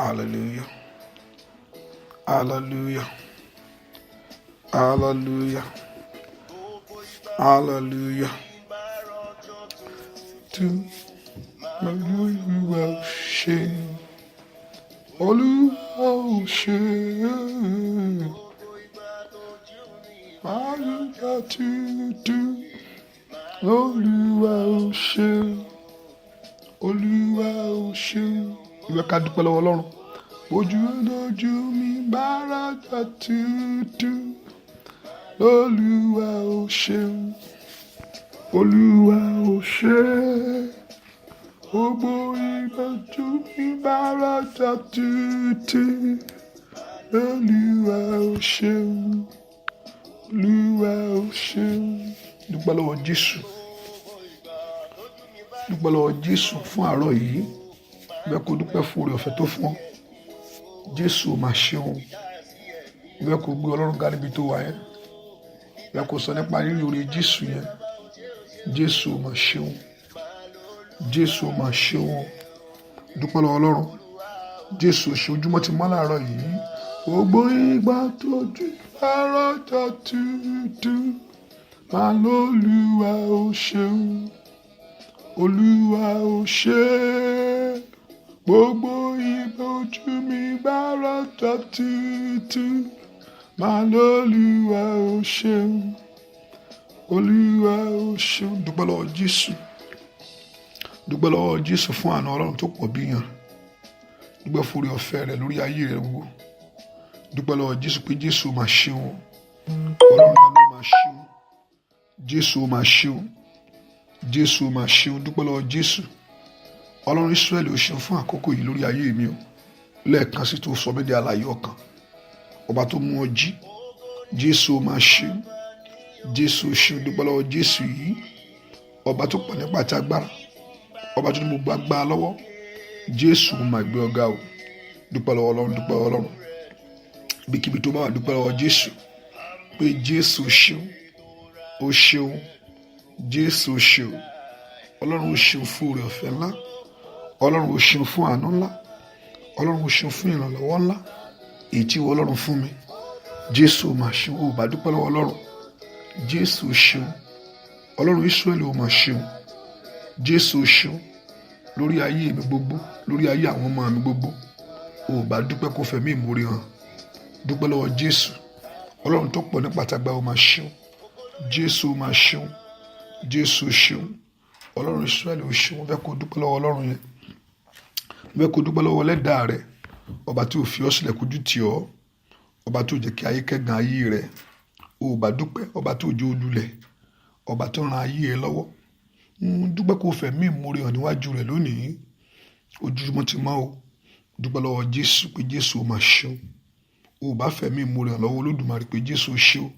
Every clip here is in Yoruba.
Hallelujah. Hallelujah. Hallelujah. Hallelujah. To Olúwa ṣe. Olúwa ṣe. Hallelujah to Olúwa ṣe. Olúwa ṣe. Ìwé ká dúpẹ́ lọ́wọ́ Ọlọ́run. Ojú lójú mi bára jà tútù. Olúwa ṣe. Olúwa ṣe. Gbogbo ìbòjú mi bára jà tútù. Olúwa ṣe. Olúwa ṣe. Dúpẹ́ lọ́wọ́ Jésù. Dúpẹ́ lọ́wọ́ Jésù fún àárọ̀ yìí. Bẹ́ẹ̀ kó dúpẹ́ fún oore ọ̀fẹ́ tó fún ọ. Jésù máa ṣeun. Bẹ́ẹ̀ kó gbé Ọlọ́run ga níbi tó wà yẹn. Bẹ́ẹ̀ kó sọ nípa rírì oore Jésù yẹn. Jésù máa ṣeun. Jésù máa ṣeun. Dúpẹ́ lọ́wọ́ Ọlọ́run. Jésù ṣe ojúmọ́ ti mọ́ láàárọ̀ yìí. Gbogbo ìgbà tójú bára jà tútù. Máa lólúwa ó ṣeun. Olúwa ó ṣe. Gbogbo ìbòjú mi bára jà tútù. Máa lólúwa ó ṣeun. Olúwa ó ṣeun. Dúpẹ́ lọ́wọ́ Jésù. Dúpẹ́ lọ́wọ́ Jésù fún àánú Ọlọ́run tó pọ̀ bíyàn. Dúpẹ́ fún oore ọ̀fẹ́ rẹ̀ lórí ayé rẹ̀ gbogbo. Dúpẹ́ lọ́wọ́ Jésù pé Jésù máa ṣeun. Ọlọ́run ló máa ṣeun. Jésù máa ṣeun. Jésù máa ṣeun. Dúpẹ́ lọ́wọ́ Jésù. Ọlọ́run Ísírẹ́lì ó ṣeun fún àkókò yìí lórí ayé mi o. Lẹ́ẹ̀kan sí tó sọ mí di alààyè ọkàn. Ọba tó mú ọ jí. Jésù máa ṣeun. Jésù ṣeun. Dúpẹ́ lọ́wọ́ Jésù yìí. Ọba tó pọ̀ nípa àti agbára. Ọba tó ní gbogbo agbára lọ́wọ́. Jésù máa gbé ọ̀gá o. Dúpẹ́ lọ́wọ́ Ọlọ́run. Dúpẹ́ lọ́wọ́ Ọlọ́run. Ibikíbi tó bá wà dúpẹ́ lọ́wọ́ Jésù. Pé Jésù ṣeun. Ó ṣeun. Jésù ṣeun. Ọlọ́run ó ṣeun fún oore ọ̀fẹ́ ńlá. Ọlọ́run ó ṣeun fún àánú ńlá. Ọlọ́run ó ṣeun fún ìrànlọ́wọ́ ńlá. Èyí tí Ọlọ́run fún mi. Jésù máa ṣeun. Ó bá dúpẹ́ lọ́wọ́ Ọlọ́run. Jésù ṣeun. Ọlọ́run Ísírẹ́lì ó máa ṣeun. Jésù ṣeun. Lórí ayé mi gbogbo. Lórí ayé àwọn ọmọ mi gbogbo. Ó bá dúpẹ́ kó fẹ̀mí ìmoore hàn. Dúpẹ́ lọ́wọ́ Jésù. Ọlọ́run tó pọ̀ nípa àtàgbà ó máa ṣeun. Jésù máa ṣeun. Jésù ṣeun. Ọlọ́run Ísírẹ́lì ó ṣeun. Bẹ́ẹ̀ kó dúpẹ́ lọ́wọ́ Ọlọ́run yẹn. Bẹ́ẹ̀ kó dúpẹ́ lọ́wọ́ Ẹlẹ́dàá rẹ̀. Ọba tí ò fi ọ́ sílẹ̀ kójú tì ọ́. Ọba tó jẹ́ kí ayé kẹ́gàn ayé rẹ̀. Ó bá dúpẹ́. Ọba tó jẹ́ olùlẹ̀. Ọba tó ran ayé ẹ lọ́wọ́. Dúpẹ́ kó fẹ̀mí ìmoore hàn níwájú rẹ̀ lónìí. Ojúmọ́ ti mọ́ o. Dúpẹ́ lọ́wọ́ Jésù pé Jésù ó máa ṣeun. Ó bá fẹ̀mí ìmoore hàn lọ́wọ́ Olódùmarè pé Jésù ó ṣe o.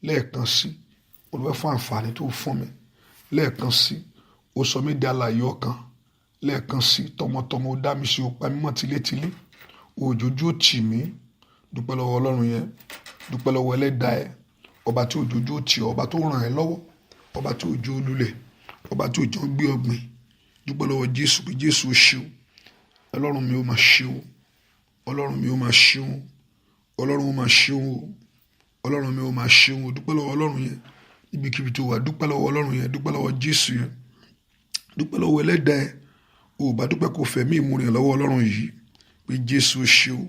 Lẹ́ẹ̀kan sí. Mo dúpẹ́ fún àǹfààní tó fún mi. Lẹ́ẹ̀kan sí. Ó sọ mí di alààyè ọkàn. Lẹ́ẹ̀kan sí. Tọmọtọmọ ó dá mi sí. Ó pa mí mọ́ tilétilé. Òjòjú ó tì mí. Dúpẹ́ lọ́wọ́ Ọlọ́run yẹn. Dúpẹ́ lọ́wọ́ Ẹlẹ́dàá ẹ. Ọba tí òjòjú ó tì ọ́. Ọba tó ràn ẹ́ lọ́wọ́. Ọba tí òjò olùlẹ̀. Ọba tí òjò gbé ọgbìn. Dúpẹ́ lọ́wọ́ Jésù pé Jésù ó ṣe o. Ọlọ́run mi ó máa ṣe o. Ọlọ́run mi ó máa ṣe o. Ọlọ́run ó máa ṣe o. Ọlọ́run mi ó máa ṣe o. Dúpẹ́ lọ́wọ́ Ọlọ́run yẹn. Ibikíbi tó wà dúpẹ́ lọ́wọ́ Ọlọ́run yẹn. Dúpẹ́ lọ́wọ́ Jésù yẹn. Dúpẹ́ lọ́wọ́ Ẹlẹ́dàá ẹ. Ó bá dúpẹ́ kó fẹ̀mí ìmoore hàn lọ́wọ́ Ọlọ́run yìí pé Jésù ó ṣe o.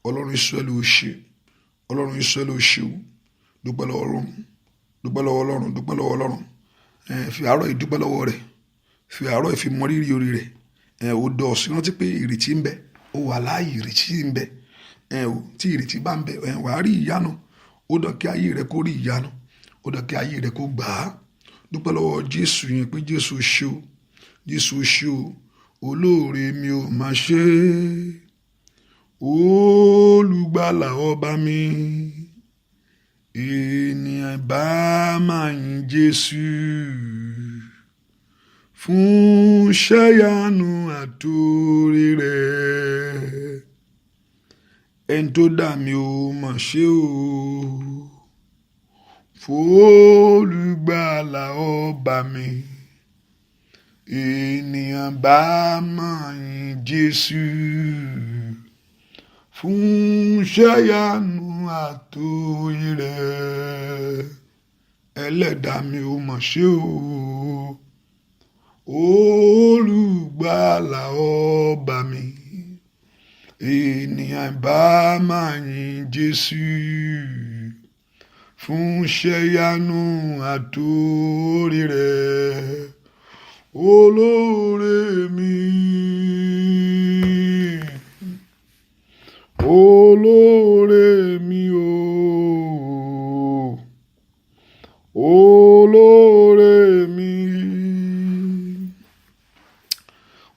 Ọlọ́run Ísírẹ́lì ó ṣe. Ọlọ́run Ísírẹ́lì ó ṣe o. Dúpẹ́ lọ́wọ́ Ọlọ́run. Dúpẹ́ lọ́wọ́ Ọlọ́run. Dúpẹ́ lọ́wọ́ Ọlọ́run. Fi àárọ̀ yìí dúpẹ́ lọ́wọ́ rẹ̀. Fi àárọ̀ yìí fi mọ rírì orí rẹ̀. Ó dọ̀ sí rántí pé ìrètí ń bẹ. Ó wà láàyè ìrètí ń bẹ. Tí ìrètí bá ń bẹ wàá rí ìyanu. Ó dọ̀ kí ayé rẹ̀ kó rí ìyanu. Ó dọ̀ kí ayé rẹ̀ kó gbà á. Dúpẹ́ lọ́wọ́ Jésù yẹn pé Jésù ṣe o. Jésù ṣe o. Olóore mi ò máa ṣe. Olùgbàlà ọba mi. Ènìyàn bá máa yin Jésù fún ṣẹ́yanu àtòrí rẹ̀. Ẹni tó dá mi ò mà ṣe o. F'Olùgbàlà ọba mi. Ènìyàn bá máa yin Jésù fún iṣẹ́ ìyanu àtòyè rẹ̀. Ẹlẹ́dàá mi ò mọ̀ ṣe o, olùgbàlà ọba mi, ènìyàn bá máa yin Jésù fún iṣẹ́ ìyanu àtòyè rẹ̀. Olóore mi, olóore mi o, olóore mi,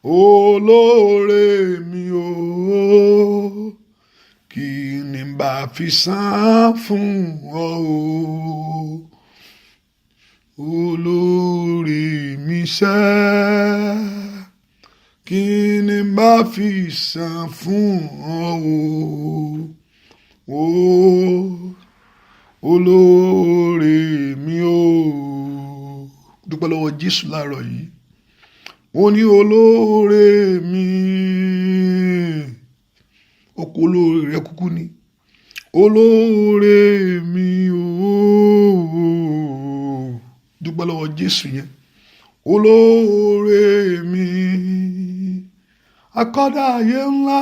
olóore mi o, kí ni bá fi san fún ọ o, olóore mi ṣẹ́, kí ni bá fi san fún ọ o, olóore mi o. Dúpẹ́ lọ́wọ́ Jésù láàárọ̀ yìí. Mo ní olóore mi, oko olóore rẹ kúkú ni olóore mi o. Dúpẹ́ lọ́wọ́ Jésù yẹn. Olóore mi, akọ́dá ayé ńlá,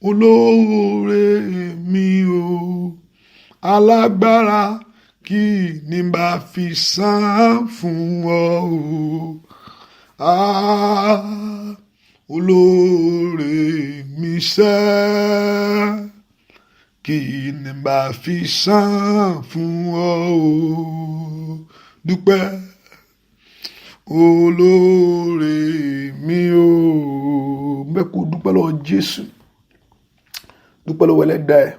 olóore mi o, alágbára, kí ni bá fi san fún ọ o, olóore mi ṣẹ́, kí ni bá fi san fún ọ o. Dúpẹ́, olóore mi o. Bẹ́ẹ̀ kó dúpẹ́ lọ́wọ́ Jésù, dúpẹ́ lọ́wọ́ Ẹlẹ́dàá ẹ̀,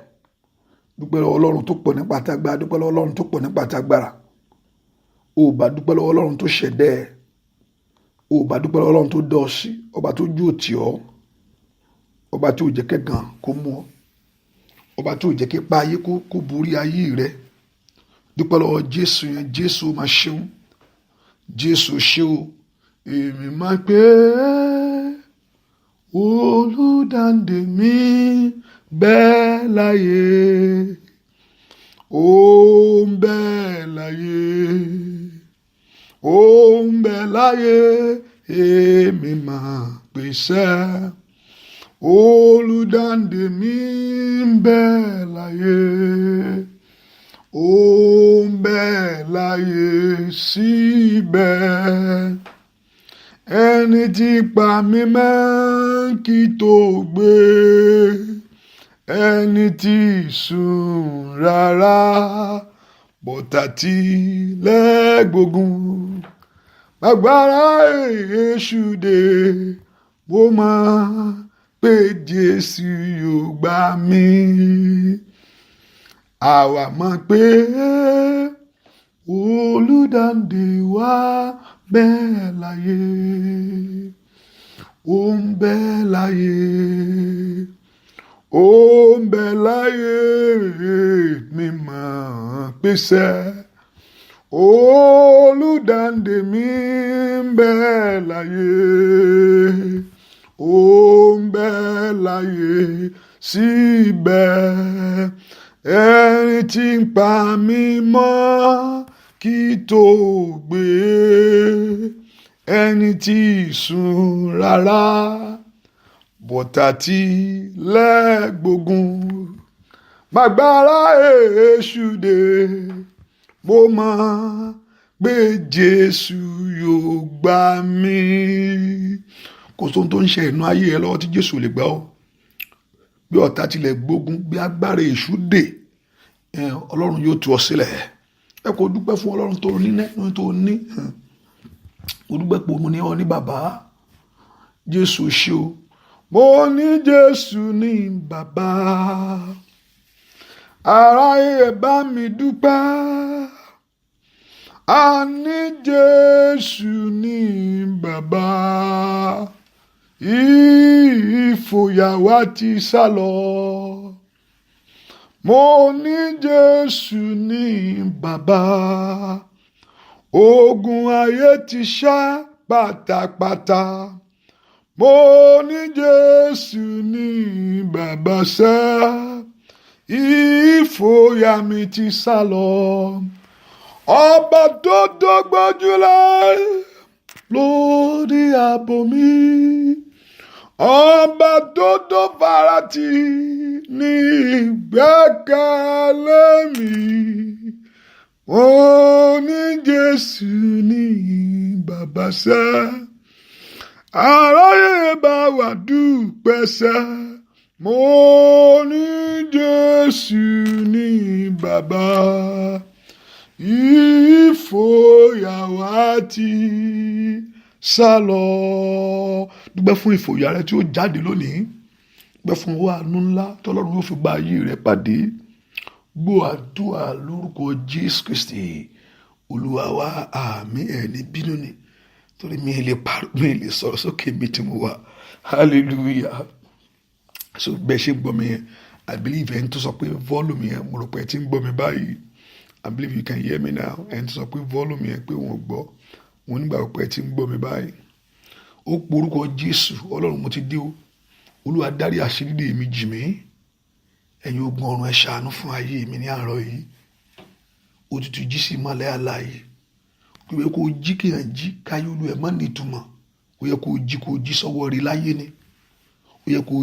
dúpẹ́ lọ́wọ́ Ọlọ́run tó pọ̀ nípa tágbára, dúpẹ́ lọ́wọ́ Ọlọ́run tó pọ̀ nípa tágbára. O bá dúpẹ́ lọ́wọ́ Ọlọ́run tó ṣẹ̀dá ẹ̀, o bá dúpẹ́ lọ́wọ́ Ọlọ́run tó dá ọ sí, ọba tó jó tì ọ́, ọba tí ò jẹ́ kẹ́gàn kó mú ọ, ọba tí ò jẹ́ kí pa ayé kó borí ayé rẹ. Dúpẹ́ lọ́wọ́ Jésù yẹn. Jésù máa ṣeun, Jésù ṣe o. Èmi máa pé olùdáǹdè mi bẹ́ẹ̀ láyé, ó ń bẹ́ẹ̀ láyé, ó ń bẹ́ẹ̀ láyé. Èmi máa pèsè olùdáǹdè mi bẹ́ẹ̀ láyé, ó ń bẹ́ẹ̀ láyé síbẹ̀. Ẹni tí pa mí mọ́ kí tó gbé, ẹni tí sùn rárá, bọ́tà tí lẹ́gbógun. Agbára èṣù dé, mo mọ̀ pé Jésù yóò gbà mí. Àwa mọ̀ pé olùdáǹdè wa bẹ́ẹ̀ láyé, ó ń bẹ́ẹ̀ láyé, ó ń bẹ́ẹ̀ láyé. Mi mọ̀ pèsè olùdáǹdè mi ń bẹ́ẹ̀ láyé, ó ń bẹ́ẹ̀ láyé síbẹ̀. Ẹni tí ń pa mí mọ́ kí tó gbé, ẹni tí sùn rárá, bọ́tà tí lẹ́gbógun. Gbàgbára èṣù dé, mo mọ̀ pé Jésù yóò gbà mí. Kò sóhun tó ń ṣe inú ayé ẹ lọ́wọ́ tí Jésù lè gbà ọ́. Bí ọ̀tá tilẹ̀ gbógun, bí agbára èṣù dé, Ọlọ́run yóò tú ọ sílẹ̀. Ẹ kò dúpẹ́ fún Ọlọ́run tó ní nínú tó ní. Mo dúpẹ́ pé mo ní ọ ní bàbá. Jésù ṣe o. Mo ní Jésù ní bàbá. Aráyé bá mi dúpẹ́. A ní Jésù ní bàbá. Ìfòyà wa ti sálọ. Mo ní Jésù ní bàbá. Ogun ayé ti ṣá pátápátá. mo ní Jésù ní bàbá sẹ́, ìfòyà mi ti sá lọ. Ọba tó dọ́gbọ́júlé lórí ààbò mi, ọba tó dọ́farati ní ìgbẹ́kẹ̀lé mi. Mo ní Jésù ní bàbá sẹ́, aráyé bá wà dúpẹ́ sẹ́. Mo ní Jésù ní bàbá, ìfòyà wa ti sá lọ. Dúpẹ́ fún ìfòyà rẹ tí ó jáde lónìí. Dúpẹ́ fún owó àánú ńlá tọ́lọ́run yóò fi gba ayé rẹ pàdé. Gbọ́ àdúrà lórúkọ Jésù Kristi Olúwa wa. Àmín. Ẹni bínú ni torí mi lè sọ̀rọ̀ sókè mi tí mo wà. Hallelujah. So bẹ́ẹ̀ ṣe gbọ́ mi yẹn, I believe ẹni tó sọ pé volume yẹn, mo rò pé ẹ ti ń gbọ́ mi báyìí. I believe you can hear me now. Ẹni tó sọ pé volume yẹn pé wọ́n gbọ́, mo nígbà pé ẹ ti ń gbọ́ mi báyìí. Ó porúkọ Jésù. Ọlọ́run mo ti dé o. Olúwa dárí àṣírí mi jì mí. Ẹ̀yin ogun ọ̀run ẹ ṣàánú fún ayé mi ní àárọ̀ yìí. Òtútù jí sí ìmọ́lẹ̀ alààyè. Kò yẹ kó jí kéèyàn jí káyé olú ẹ̀ má ní ìtumọ̀. Ó yẹ kó jí sọ́wọ́ rí láyé ni. Ó yẹ kó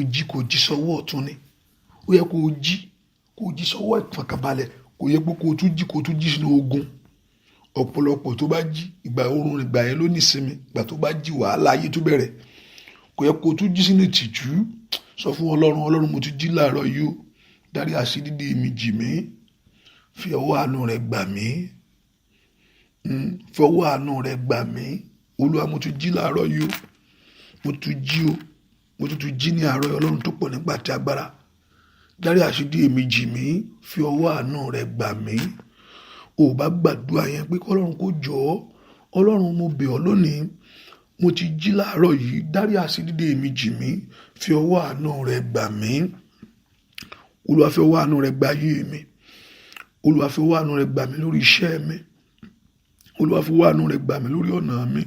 jí sọ́wọ́ ọ̀tún ni. Ó yẹ kó jí sọ́wọ́ ìfọ̀kànbalẹ̀. Kò yẹ pé kó tún jí sínú ogun. Ọ̀pọ̀lọpọ̀ tó bá jí ìgbà oorun ìgbà yẹn ló ní ìsinmi. Ìgbà tó bá jí wàhálà ayé tó bẹ̀rẹ̀. Kò yẹ kó tún jí sínú ìtìjú. Sọ fún Ọlọ́run mo ti jí láàárọ̀ yìí o. Dárí àṣírí mi jì mí. Fi ọwọ́ àánú rẹ gbà mí. Fi ọwọ́ àánú rẹ gbà mí. Olúwa mo ti jí láàárọ̀ yìí o. Mo tún jí ní àárọ̀ yìí. Ọlọ́run tó pọ̀ nígbà tí agbára. Dárí àṣírí mi jì mí. Fi ọwọ́ àánú rẹ gbà mí. O bá gbàdúrà yẹn pé kọ́lọ́run kó jọ̀ọ́. Ọlọ́run mo bẹ̀ ọ́ lónìí. Mo ti jí láàárọ̀ yìí. Dárí àṣírí mi jì mí. Fi ọwọ́ àánú rẹ gbà mí. Olúwa fi ọwọ́ àánú rẹ gbà ayé mi. Olúwa fi ọwọ́ àánú rẹ gbà mí lórí iṣẹ́ mi. Olúwa fi ọwọ́ àánú rẹ gbà mí lórí ọ̀nà mi.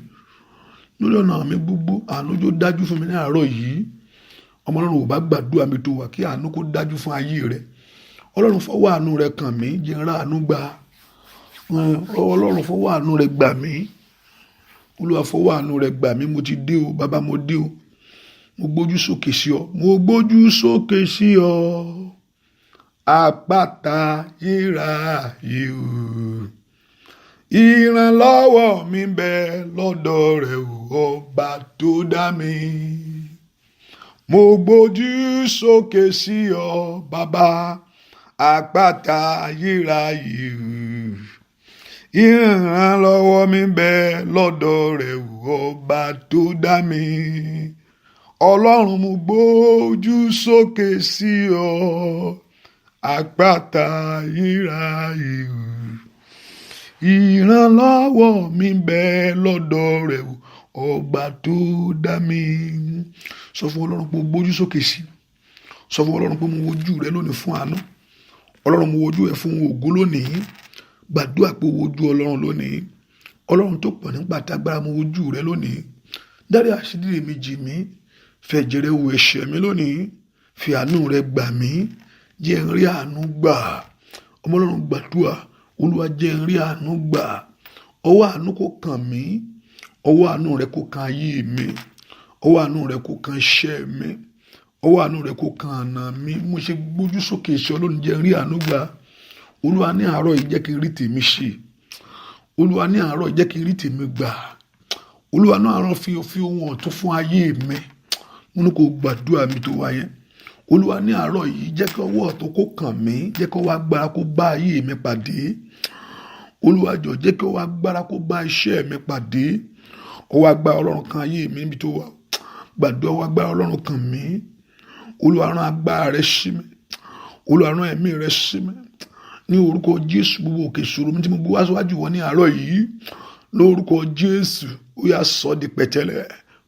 Lórí ọ̀nà mi gbogbo àánú yóò dájú fún mi ní àárọ̀ yìí. Ọmọ Ọlọ́run ò bá gbàdúrà mi tó wà kí àánú kó dájú fún ayé rẹ. Ọlọ́run fọwọ́ àánú rẹ kàn mí. Jẹ́ n rí àánú gbà. Ọlọ́run fọwọ́ àánú rẹ gbà mí. Olúwa fọwọ́ àánú rẹ gbà mí. Mo ti dé o. Bàbá mo dé o. Mo gbójú sókè sí ọ. Mo gbójú sókè sí ọ. Àpáta ayérayé o. Ìrànlọ́wọ́ mi bẹ lọ́dọ̀ rẹ o. Ọba tó dá mi. Mo gbójú sókè sí ọ bàbá. Àpáta ayérayé o. Ìrànlọ́wọ́ mi bẹ lọ́dọ̀ rẹ o. Ọba tó dá mi. Ọlọ́run mo gbójú sókè sí ọ. Àpáta ayérayé o. Ìrànlọ́wọ́ mi bẹ lọ́dọ̀ rẹ o. Ọba tó dá mi. Sọ fún Ọlọ́run pé o gbójú sókè sí. Sọ fún Ọlọ́run pé mo wojú rẹ lónìí fún àánú. Ọlọ́run mo wojú ẹ fún ògo lónìí. Gbàdúrà pé o wojú Ọlọ́run lónìí. Ọlọ́run tó pọ̀ nígbà tágbára mo wojú rẹ lónìí. Dárí àṣírí mi jì mí. Fẹ̀jẹ̀ rẹ wò ẹ̀ṣẹ̀ mi lónìí. Fi àánú rẹ gbà mí. Jẹ́ n rí àánú gbà. Ọmọ Ọlọ́run gbàdúrà. Olúwa jẹ́ n rí àánú gbà. Ọwọ́ àánú kó kàn mí. Ọwọ́ àánú rẹ kó kan ayé mi. Ọwọ́ àánú rẹ kó kan iṣẹ́ mi. Ọwọ́ àánú rẹ kó kan ọ̀nà mi. Mo ṣe gbójú sókè sí Ọlọ́run jẹ́ n rí àánú gbà. Olúwa ní àárọ̀ yìí jẹ́ kí n rí tèmi ṣe. Olúwa ní àárọ̀ yìí jẹ́ kí n rí tèmi gbà. Olúwa ní àárọ̀ fi ohun ọ̀tun fún ayé mi. Mo ní kó gbàdúrà mi tó wáyé. Olúwa ní àárọ̀ yìí jẹ́ kí ọwọ́ ọ̀tún kó kàn mí. Jẹ́ kí ọwọ́ agbára kó bá ayé mi pàdé. Olúwa jọ̀ọ́ jẹ́ kí ọwọ́ agbára kó bá iṣẹ́ mi pàdé. Ọwọ́ agbára Ọlọ́run kan ayé mi níbi tó wà. Gbàdúrà ọwọ́ agbára Ọlọ́run kan mí. Olúwa rán agbára rẹ sí mi. Olúwa rán ẹ̀mí rẹ sí mi. Ní orúkọ Jésù gbogbo òkè ìṣòro mi tí mo gbé wá síwájú wọn ní àárọ̀ yìí. Lórúkọ Jésù ó yá sọ di pẹ̀tẹ́lẹ̀.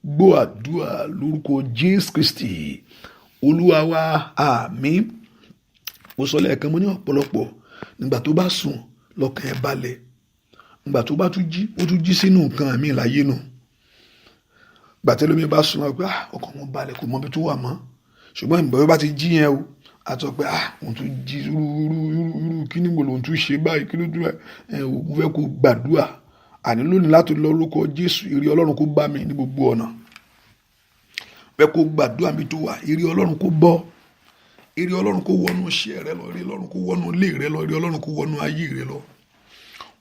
Gbọ́ àdúrà lórúkọ Jésù Kristi Olúwa wa. Àmín. Mo sọ lẹ́ẹ̀kan mo ní ọ̀pọ̀lọpọ̀ nígbà tó bá sùn lọ́kàn ẹ̀ balẹ̀. Nígbà tó bá tún jí ó tún jí sínú nǹkan mi láyé nù. gbàtẹ́lómi bá súnmọ́ pé ọkàn wọn balẹ̀ kò mọ ibi tó wà mọ́, ṣùgbọ́n ìgbà bá ti jí yẹn o àtọ pé òun tún jí rúrú kí ni mo lòun tún ṣe báyìí kí ló dúró mo fẹ́ kó gbàdúrà àní lónìí láti lọ lórúkọ Jésù, ire Ọlọ́run kó bá mi ní gbogbo ọ̀nà. Fẹ́ kó gbàdúrà mi tó wà, ire Ọlọ́run kó bọ́, ire Ọlọ́run kó wọnú iṣẹ́ rẹ lọ, ire Ọlọ́run kó wọnú ilé rẹ lọ, ire Ọlọ́run kó wọnú ayé rẹ lọ.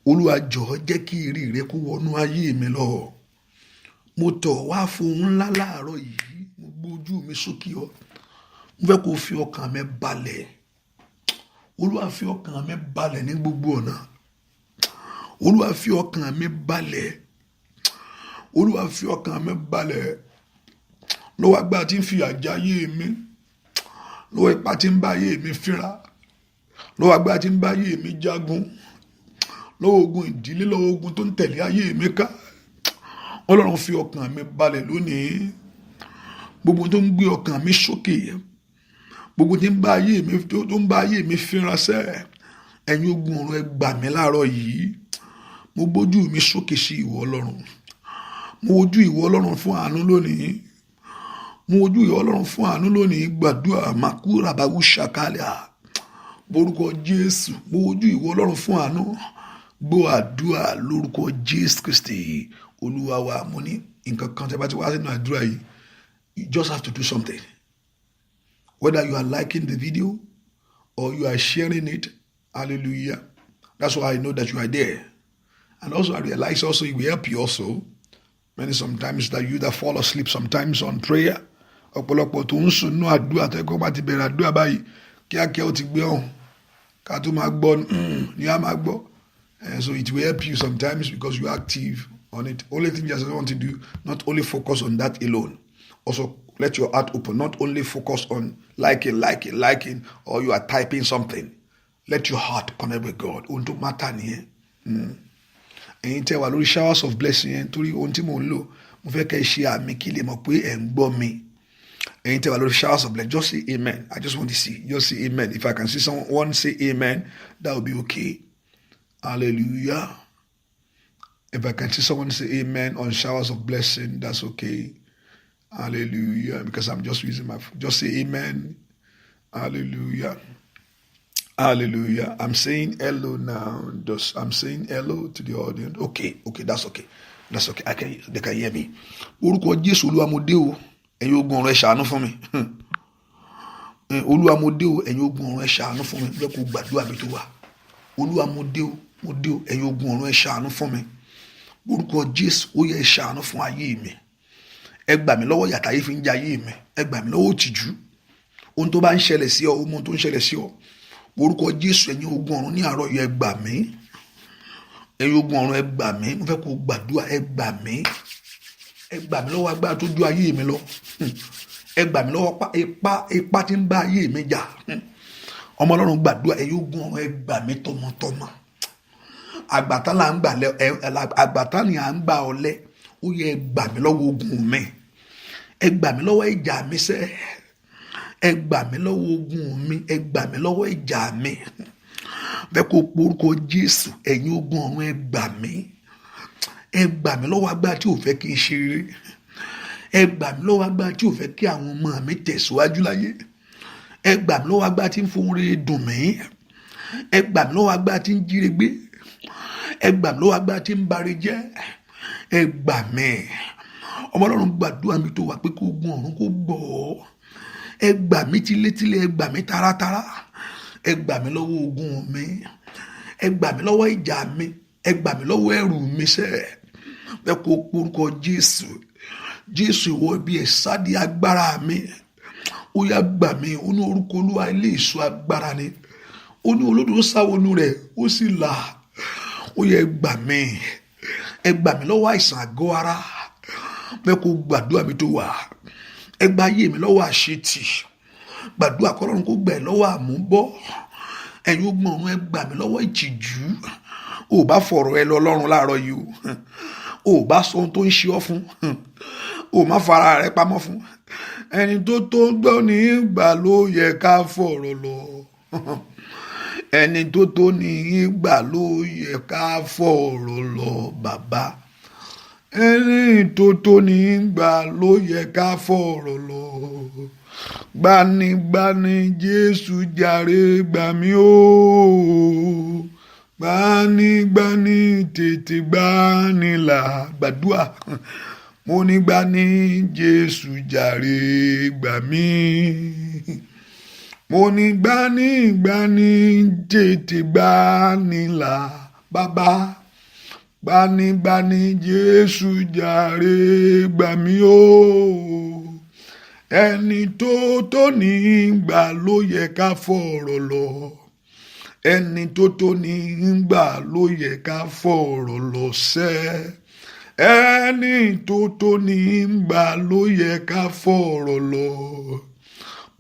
Olúwa jọ̀ọ́ jẹ́ kí ire rẹ kó wọnú ayé mi lọ. Mo tọ̀ wá fún ńlá láàárọ̀ yìí, mo gbójú mi sókè ọ, mo fẹ́ kó fi ọkàn mi balẹ̀. Olúwa fi ọkàn mi balẹ̀ ní gbogbo ọ̀nà. Olúwa fi ọkàn mi balẹ̀. Olúwa fi ọkàn mi balẹ̀. Lọ́wọ́ agbára tí ń fi àjà ayé mi, lọ́wọ́ ipá tí ń bá ayé mi fínra, lọ́wọ́ agbára tí ń bá ayé mi jagun, lọ́wọ́ ogun ìdílé, lọ́wọ́ ogun tó ń tẹ̀lé ayé mi ká. Ọlọ́run fi ọkàn mi balẹ̀ lónìí. Gbogbo tó ń gbé ọkàn mi sókè, gbogbo tí ń bá ayé mi fínra sẹ́, ẹ̀yin ogun ọ̀run ẹ gbà mí láàárọ̀ yìí. Mo gbójú mi sókè sí ìwọ Ọlọ́run. Mo wojú ìwọ Ọlọ́run fún àánú lónìí. Mo wojú ìwọ Ọlọ́run fún àánú lónìí. Gbàdúrà màkúrà bàbú ṣàkálẹ̀ lórúkọ Jésù. Mo wojú ìwọ Ọlọ́run fún àánú. Gbọ́ àdúrà lórúkọ Jésù Kristi Olúwa wa. Mo ní nǹkan kan tẹ́ bá ti wá sínú àdúrà yìí, you just have to do something. Whether you are liking the video or you are sharing it, hallelujah. That's why I know that you are there. And also I realize also it will help you also. Many sometimes that you that fall asleep sometimes on prayer. Ọ̀pọ̀lọpọ̀ tó ń sùn nínú àdúrà tó ẹ̀kọ́ bá ti bẹ̀rẹ̀ àdúrà báyìí kíákíá ó ti gbé ọ̀hún ká tó máa gbọ́ ní á máa gbọ́. So it will help you sometimes because you are active on it. Only thing you just want to do, not only focus on that alone. Also let your heart open. Not only focus on liking, or you are typing something. Let your heart connect with God. Ohun tó matter nìyẹn. Ẹ̀yin tẹ́ wà lórí showers of blessing yẹn torí ohun tí mò ń lò, mo fẹ́ kẹ́ ṣe àmì kí lè mọ̀ pé ẹ̀ ń gbọ́ mi. Ẹ̀yin tẹ́ wà lórí showers of blessing, just say amen. I just want to see. Just say amen. If I can see someone say amen, that will be okay. Hallelujah. If I can see someone say amen on showers of blessing, that's okay. Hallelujah. Because I'm just using my phone. Just say amen. Hallelujah. Hallelujah. I'm saying hello now. I'm saying hello to the audience. Okay, that's okay. That's okay. They can hear me. Orúkọ Jésù Olúwa mo dé o. Ẹ̀yin ogun ọ̀run ẹ ṣàánú fún mi. Olúwa mo dé o. Ẹ̀yin ogun ọ̀run ẹ ṣàánú fún mi. Bẹ́ẹ̀ kó gbàdúrà mi tó wà. Olúwa mo dé o. Ẹ̀yin ogun ọ̀run ẹ ṣàánú fún mi. Orúkọ Jésù ó yẹ ẹ ṣàánú fún ayé mi. Ẹ gbà mí lọ́wọ́ yàtá yìí fi ń jẹ ayé mi. Ẹ gbà mí lọ́wọ́ òtìjú. Ohun tó bá ń ṣẹlẹ̀ sí ọ, ohun tó ń ṣẹlẹ̀ sí ọ. Orúkọ Jésù ẹ̀yin ogun ọ̀run ní àárọ̀ yìí ẹ gbà mí. Ẹ̀yin ogun ọ̀run ẹ gbà mí. Mo fẹ́ kó gbàdúrà ẹ gbà mí. Ẹ gbà mí lọ́wọ́ agbára tó ju ayé mi lọ. Ẹ gbà mí lọ́wọ́ ipá tí ń bá ayé mi jà. Ọmọ Ọlọ́run gbàdúrà ẹ̀yin ogun ọ̀run ẹ gbà mí tọmọtọmọ. Àgbàtà ni à ń gbà ọ̀lẹ. Ó yẹ ẹ gbà mí lọ́wọ́ ogun mi. Ẹ gbà mí lọ́wọ́ ìjà mi sẹ́. Ẹ gbà mí lọ́wọ́ ogun mi. Ẹ gbà mí lọ́wọ́ ìjà mi. Bẹ́ẹ̀ kó porúkọ Jésù ẹ̀yin ogun ọ̀run ẹ gbà mí. Ẹ gbà mí lọ́wọ́ agbára tí ò fẹ́ kí n ṣe rere. Ẹ gbà mí lọ́wọ́ agbára tí ò fẹ́ kí àwọn ọmọ mi tẹ̀síwájú láyé. Ẹ gbà mí lọ́wọ́ agbára tí ń fohùn rere dùn mí. Ẹ gbà mí lọ́wọ́ agbára tí ń jíre gbé. Ẹ gbà mí lọ́wọ́ agbára tí ń bare jẹ́. Ẹ gbà mí. Ọmọ Ọlọ́run gbàdúrà mi tó wà pé kó ogun ọ̀run kó gbọ́. Ẹ gbà mí tilétilé, ẹ gbà mí taratara. Ẹ gbà mí lọ́wọ́ ogun mi. Ẹ gbà mí lọ́wọ́ ìjà mi. Ẹ gbà mí lọ́wọ́ ẹ̀rù mi sẹ́. Bẹ́ẹ̀ kó porúkọ Jésù. Jésù ìwọ bí ẹ sádi agbára mi. Ó yá gbà mí. Ó ní orúkọ Olúwa ilé ìṣọ́ agbára ni. Ó ní olódò sáwọnú rẹ̀ ó sì là. Ó yẹ gbà mí. Ẹ gbà mí lọ́wọ́ àìsàn àgọ́ ara. Bẹ́ẹ̀ kó gbàdúrà mi tó wà. Ẹ gbà ayé mi lọ́wọ́ àṣetì. Gbàdúrà k'Ọlọ́run kó gbà ẹ́ lọ́wọ́ àmúbọ́. Ẹ̀yin ogun ọ̀run ẹ gbà mí lọ́wọ́ ìtìjú. Ò bá fọ̀rọ̀ ẹ lọ Ọlọ́run láàárọ̀ yìí o. Ò bá sọ ohun tó ń ṣe ọ́ fún. Ò má fara rẹ pamọ́ fún. Ẹni tó gbọ́ ní ìgbà ló yẹ ká fọ̀rọ̀ lọ. Ẹni tó ní ìgbà ló yẹ ká fọ̀rọ̀ lọ bàbá. ẹni tó ní gbà ló yẹ ká fọ̀rọ̀ lọ. Gbanigbani Jésù jàre gbà mí o. Gbanigbani tètè gbani là. Gbàdúrà. Mo ní gbani Jésù jàre gbà mí. Mo ní gbani tètè gbani là. Bàbá. Gbanigbani Jésù jàre gbà mí o. Ẹni tó ní gbà ló yẹ ká fọ̀rọ̀ lọ. Ẹni tó ní gbà ló yẹ ká fọ̀rọ̀ lọ sẹ́. Ẹni tó ní gbà ló yẹ ká fọ̀rọ̀ lọ.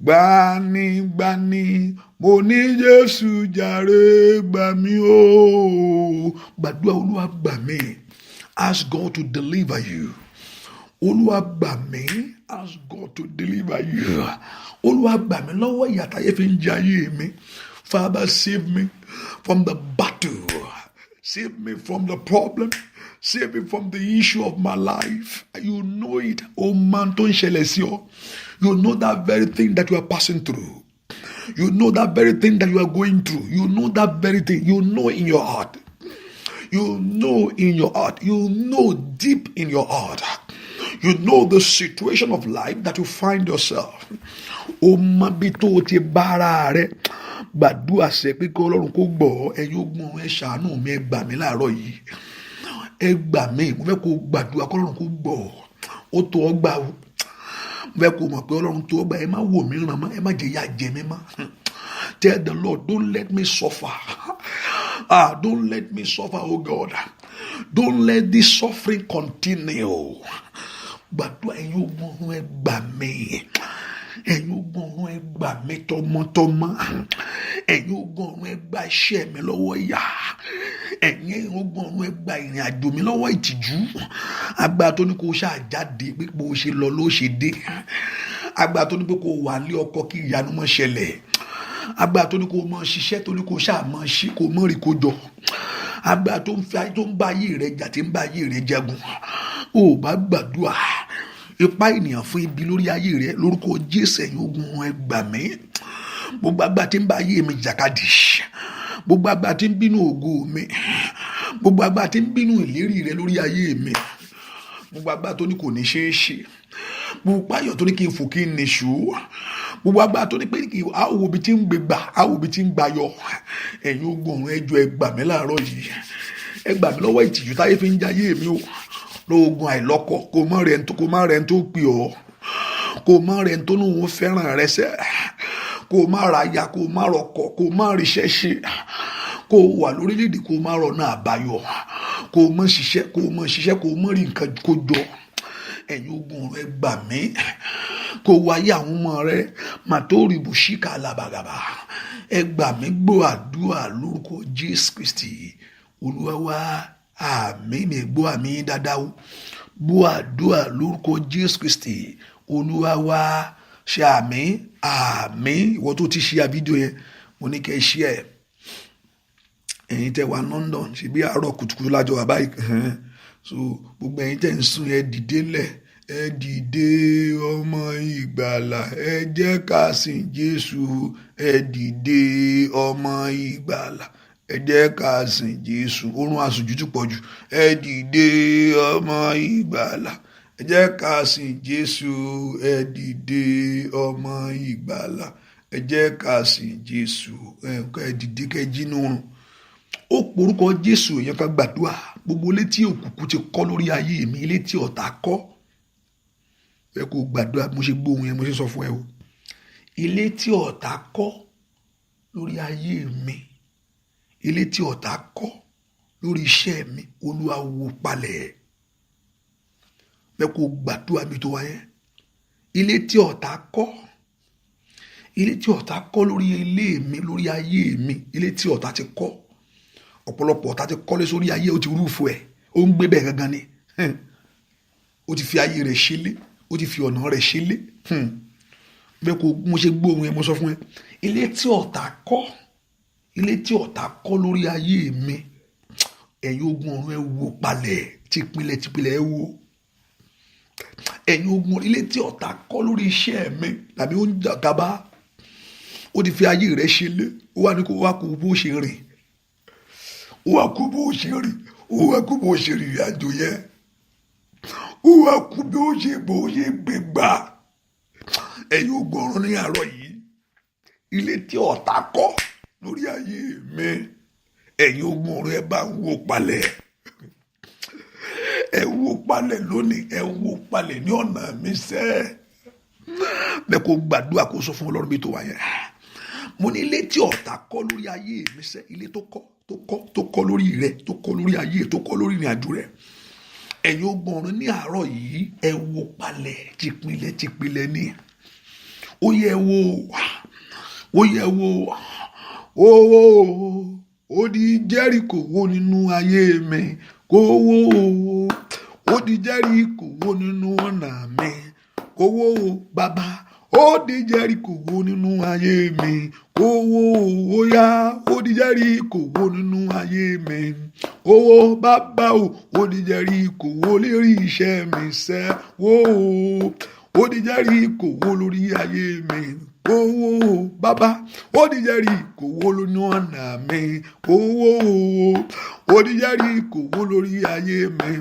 Gbanigbani mo ní Jésù jàre gbà mí o. Gbàdúrà Olúwa gbà mí. Ask God to deliver you. Olúwa gbà mí. Ask God to deliver you. Olúwa gbà mí lọ́wọ́ ìyà táyé fi ń jẹ ayé mi. Father, save me from the battle. Save me from the problem. Save me from the issue of my life. You know it. Oh man, tó ń ṣẹlẹ̀ sí ọ. You know that very thing that you are passing through. You know that very thing that you are going through. You know that very thing. You know in your heart. You know in your heart. You know deep in your heart. You know the situation of life that you find yourself. O má bí tó ti bára rẹ. Gbàdúrà ṣe pé kí Ọlọ́run kó gbọ́ ẹ yóò gbọ́n ẹ ṣàánú mi ẹ gbà mí láàárọ̀ yìí. Ẹ gbà mí. Mo fẹ́ kó gbàdúrà kí Ọlọ́run kó gbọ́. Ó tó ọ gbà o. Mo fẹ́ kó mọ̀ pé Ọlọ́run tó ọ gbà ẹ má wò mí ràn mọ́ ẹ má jẹ́ yà jẹ mí mọ́. Tell the Lord, don't let me suffer. Don't let me suffer, oh God. Don't let this suffering continue. Gbàdúrà ẹ̀yin ogun ẹ gbà mí. Ẹ̀yin ogun ẹ gbà mí tọmọtọmọ. Ẹ̀yin ogun ẹ gbà iṣẹ́ mi lọ́wọ́ ìyà. Ẹ̀yin ogun ẹ gbà ìrìn àjò mi lọ́wọ́ ìtìjú. Agbára tó ní kó ṣáà jáde pé bó ṣe lọ ló ṣe dé. Agbára tó ní pé kó wà lé ọkọ kí ìyanu mọ́ ṣẹlẹ̀. Agbára tó ní kó mọ ṣiṣẹ́ tó ní kó ṣáà mọ ṣe kó mọ rí kó jọ. Agbára tó ń bá ayé rẹ jà tí ń bá ayé rẹ jagun. Ó bá gbàdúrà ipá ènìyàn fún ibi lórí ayé rẹ lórúkọ Jésù ẹ̀yin ogun ẹ gbà mí. Gbogbo agbára tí ń bá ayé mi jàkadì. Gbogbo agbára tí ń bínú ògo mi. Gbogbo agbára tí ń bínú ìlérí rẹ lórí ayé mi. Gbogbo agbára tó ní kò ní ṣeé ṣe. Gbogbo páyọ̀ tó ní kí n fò kí n nìṣó. Gbogbo agbára tó ní pé kí àwọ̀ bí tí ń gbé gbà àwọ̀ bí tí ń gbà yọ. Ẹ̀yin ogun ẹ jọ̀ọ́ ẹ gbà mí láàárọ̀ yìí. Ẹ gbà mí lọ́wọ́ ìtìjú táyé fi ń jayé mi o. Lóògùn àìlọ́kọ kò má rẹ̀ ń tó pè ọ́. Kò má rẹ̀ ń tó ní òun fẹ́ràn rẹ sẹ́. Kò má ra aya kò má rọkọ kò má ríṣẹ́ ṣe. Kò wà lórílẹ̀‐èdè kò má rọ̀nà àbáyọ. Kò má ṣiṣẹ́ kò má rí nǹkan kó jọ. Ẹ̀yin ogun ẹ gbà mí. Kò wáyé àwọn ọmọ rẹ màtórí bùṣíkà làbàgàbà. Ẹ gbà mí gbọ́ àdúrà lórúkọ Jésù Kristi Olúwa wa. Àmín mi gbọ́ àmì dáadáa o. Gbọ́ àdúrà lórúkọ Jésù Kristi Olúwa wa. Ṣe àmín àmín. Ìwọ tó ti ṣe fídíò yẹn mo ní kẹ́ ẹ ṣe ẹ̀. Ẹ̀yin tẹ́ wà London ṣe bí àárọ̀ kùtùkùtù lájọ wà báyìí. So gbogbo ẹ̀yin tẹ́ ń sùn ẹ dìde lẹ̀. Ẹ dìde ọmọ ìgbàlà ẹ jẹ́ ká sìn Jésù. Ẹ dìde ọmọ ìgbàlà ẹ jẹ́ ká sìn Jésù. Orun àsùnjù ti pọ̀ jù. Ẹ dìde ọmọ ìgbàlà ẹ jẹ́ ká sìn Jésù. Ẹ dìde ọmọ ìgbàlà ẹ jẹ́ ká sìn Jésù. Ẹ dìde kẹ́ jínú oorun. Ó porúkọ Jésù èèyàn ká gbàdúrà. Gbogbo ilé tí òkùnkùn ti kọ́ lórí ayé mi, ilé tí ọ̀tá kọ́. Ẹ kò gbàdúrà mo ṣe gbóhùn yẹn mo ṣe sọ fún ẹ o. Ilé tí ọ̀tá kọ́ lórí ayé mi, ilé tí ọ̀tá kọ́ lórí iṣẹ́ mi, Olúwa wó palẹ̀. Ẹ kò gbàdúrà mi tó wá yẹn. Ilé tí ọ̀tá kọ́, ilé tí ọ̀tá kọ́ lórí ilé mi, lórí ayé mi, ilé tí ọ̀tá ti kọ́. Ọ̀pọ̀lọpọ̀ ọ̀tá ti kọ́lé sórí ayé ó ti rúfu ẹ̀. Ó ń gbé bẹ́ẹ̀ gangan ni. Ó ti fi ayé rẹ̀ ṣílé. Ó ti fi ọ̀nà rẹ̀ ṣílé. Bẹ́ẹ̀ kò mo ṣe gbóhùn yẹn mo sọ fún ẹ. Ilé tí ọ̀tá kọ́, ilé tí ọ̀tá kọ́ lórí ayé mi, ẹ̀yin ogun ọ̀run ẹ wó palẹ̀ tìpilẹ̀ ẹ wó. Ẹ̀yin ogun ilé tí ọ̀tá kọ́ lórí iṣẹ́ mi tàbí ó ń jàgàbá, ó ti fi ayé rẹ̀ ṣe lé, ó wà ní kó wá kú bó ṣe rìn, ó wá kú bó ṣe rìn, ó wá kú bó ṣe rìn àjò yẹn, ó wá kú bó ṣe gbé gbà. Ẹ̀yin ogun ọ̀run ní àárọ̀ yìí, ilé tí ọ̀tá kọ́ lórí ayé mi, ẹ̀yin ogun ọ̀run ẹ bá ń wó palẹ̀. Ẹ wó palẹ̀ lónìí, ẹ wó palẹ̀ ní ọ̀nà mi sẹ́. Bẹ́ẹ̀ kó gbàdúrà kó sọ fún Ọlọ́run bí tó wà yẹn. Mo ní ilé tí ọ̀tá kọ́ lórí ayé mi sẹ́, ilé tó kọ́ lórí rẹ̀, tó kọ́ lórí ayé, tó kọ́ lórí ìrìn àjò rẹ̀. Ẹ̀yin ogun ọ̀run ní àárọ̀ yìí, ẹ wó palẹ̀ tìpilẹ̀ ní. Ó yẹ wó, ó yẹ wó, ó di Jẹ́ríkò wó nínú ayé mi, kó wó, ó di Jẹ́ríkò wó nínú ọ̀nà mi, kó wó bàbá, ó di Jẹ́ríkò wó nínú ayé mi, kó wó, ó yá, ó di Jẹ́ríkò wó nínú ayé mi, kó wó bàbá o, ó di Jẹ́ríkò wó lórí iṣẹ́ mi sẹ́, wó, ó di Jẹ́ríkò wó lórí ayé mi, kó wó bàbá, ó di Jẹ́ríkò wó lórí ọ̀nà mi, kó wó, ó di Jẹ́ríkò wó lórí ayé mi,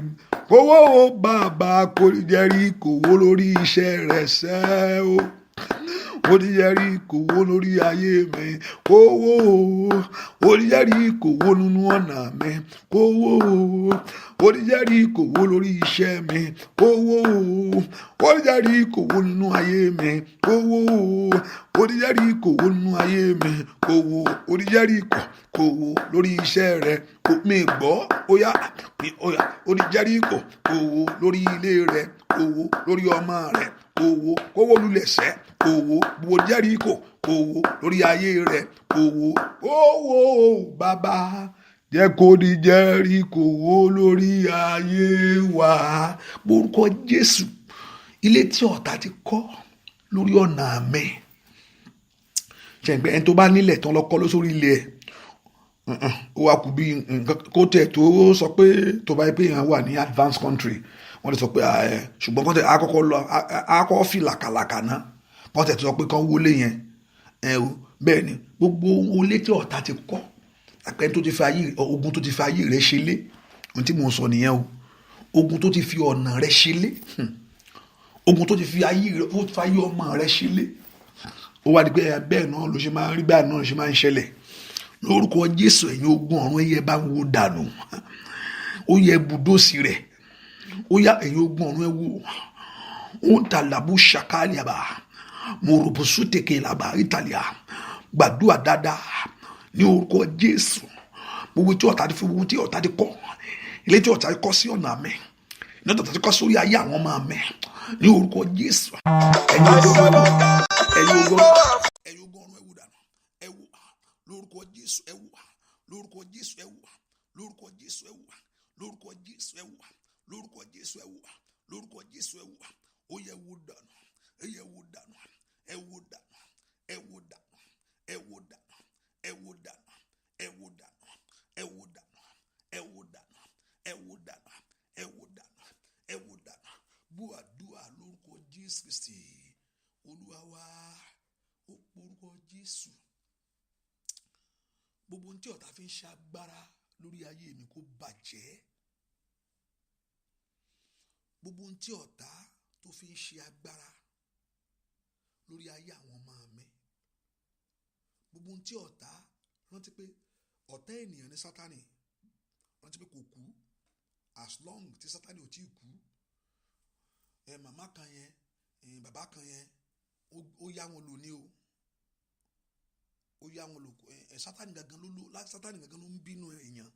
kó wó bàbá, kó di Jẹ́ríkò wó lórí iṣẹ́ rẹ̀ sẹ́ o. Ó di Jẹ́ríkò wó lórí ayé mi, kó wó, ó di Jẹ́ríkò wó nínú ọ̀nà mi, kó wó, ó di Jẹ́ríkò wó lórí iṣẹ́ mi, kó wó, ó di Jẹ́ríkò wó nínú ayé mi, kó wó, ó di Jẹ́ríkò wó nínú ayé mi, kó wó, ó di Jẹ́ríkò kó wó lórí iṣẹ́ rẹ̀, mi gbọ́, ó yá, ó di Jẹ́ríkò kó wó lórí ilé rẹ̀, kó wó lórí ọmọ rẹ̀, kó wó lulẹ̀ sẹ́, kó wó Jẹ́ríkò, kó wó lórí ayé rẹ̀, kó wó bàbá, jẹ́ kó di Jẹ́ríkò wó lórí ayé wa. Orúkọ Jésù, ilé tí ọ̀tá ti kọ́ lórí ọ̀nà mi. Ṣẹ̀gbẹ́ ẹni tó bá nílẹ̀ tán lọ́kọ́ ló sórí ilẹ̀ ẹ̀, ó wá kú bí nǹkan kó tẹ̀ tó sọ pé tó bá yẹ pé èèyàn wà ní advanced country, wọ́n lè sọ pé ṣùgbọ́n kọ́ńtẹ̀ akọ́kọ́ fi làkàlàkà náà kọ́ńtẹ̀ tó sọ pé kán wọlé yẹn bẹ́ẹ̀ ni gbogbo olé tí ọ̀tá ti kọ́ àpẹẹrẹ tó ti fi ayé ogun tó ti fi ayé rẹ̀ ṣe lé, ohun tí mò ń sọ nìyẹn o, ogun tó ti fi ọ̀nà rẹ̀ ṣe lé, ogun tó ti fi ayé ọmọ rẹ̀ ṣe lé, ó wá di pé bẹ́ẹ̀ náà ló ṣe máa ń rí, bẹ́ẹ̀ náà ló ṣe máa ń ṣẹlẹ̀. Lórúkọ Jésù, ẹ̀yin ogun ọ̀run ẹ̀yẹ bá ń wó dànù, ó yẹ bùdósì rẹ̀, ó yá ẹ̀yin ogun ọ̀run ẹ̀ wó, ó ń ta làbú ṣàkálì àbá mòròbùsù tèké làbá ìtàlíà. Gbàdúrà dáadáa ní orúkọ Jésù, gbogbo tí ọ̀tá ti fi, gbogbo tí ọ̀tá ti kọ́, ilé tí ọ̀tá ti kọ́ sí ọ̀nà mi, ní ọ̀tá ti kọ́ sórí ayé àwọn ọmọ mi, ní orúkọ Jésù, ẹ̀yin ogun ọ̀run ẹ̀ wó dànù, ẹ̀ wó lórúkọ Jésù, ẹ̀ wó lórúkọ Jésù, ẹ̀ wó lórúkọ Jésù, ẹ̀ wó lórúkọ Jésù, ẹ̀ wó lórúkọ Jésù, ẹ̀ wó lórúkọ Jésù, ẹ̀ wó, ó yẹ wó dànù, ẹ yẹ wó dànù, ẹ wó dànù, ẹ wó dànù, ẹ wó dànù, ẹ wó dànù, ẹ wó dànù, ẹ wó dànù, ẹ wó dànù, ẹ wó dànù, ẹ wó dànù, ẹ wó dànù. Gbọ́ àdúrà lórúkọ Jésù Kristi Olúwa wa, ó porúkọ Jésù. Gbogbo ohun tí ọ̀tá fi ń ṣe agbára lórí ayé mi kó bàjẹ́. Gbogbo ohun tí ọ̀tá tó fi ń ṣe agbára lórí ayé àwọn ọmọ mi, gbogbo ohun tí ọ̀tá, rántí pé ọ̀tá ènìyàn ní Sátánì, rántí pé kò kú, as long tí Sátánì ò tí ì kú, màmá kan yẹn, bàbá kan yẹn, ó yá wọn lò ní o, ó yá wọn lò, Sátánì gangan ló ń bínú èèyàn,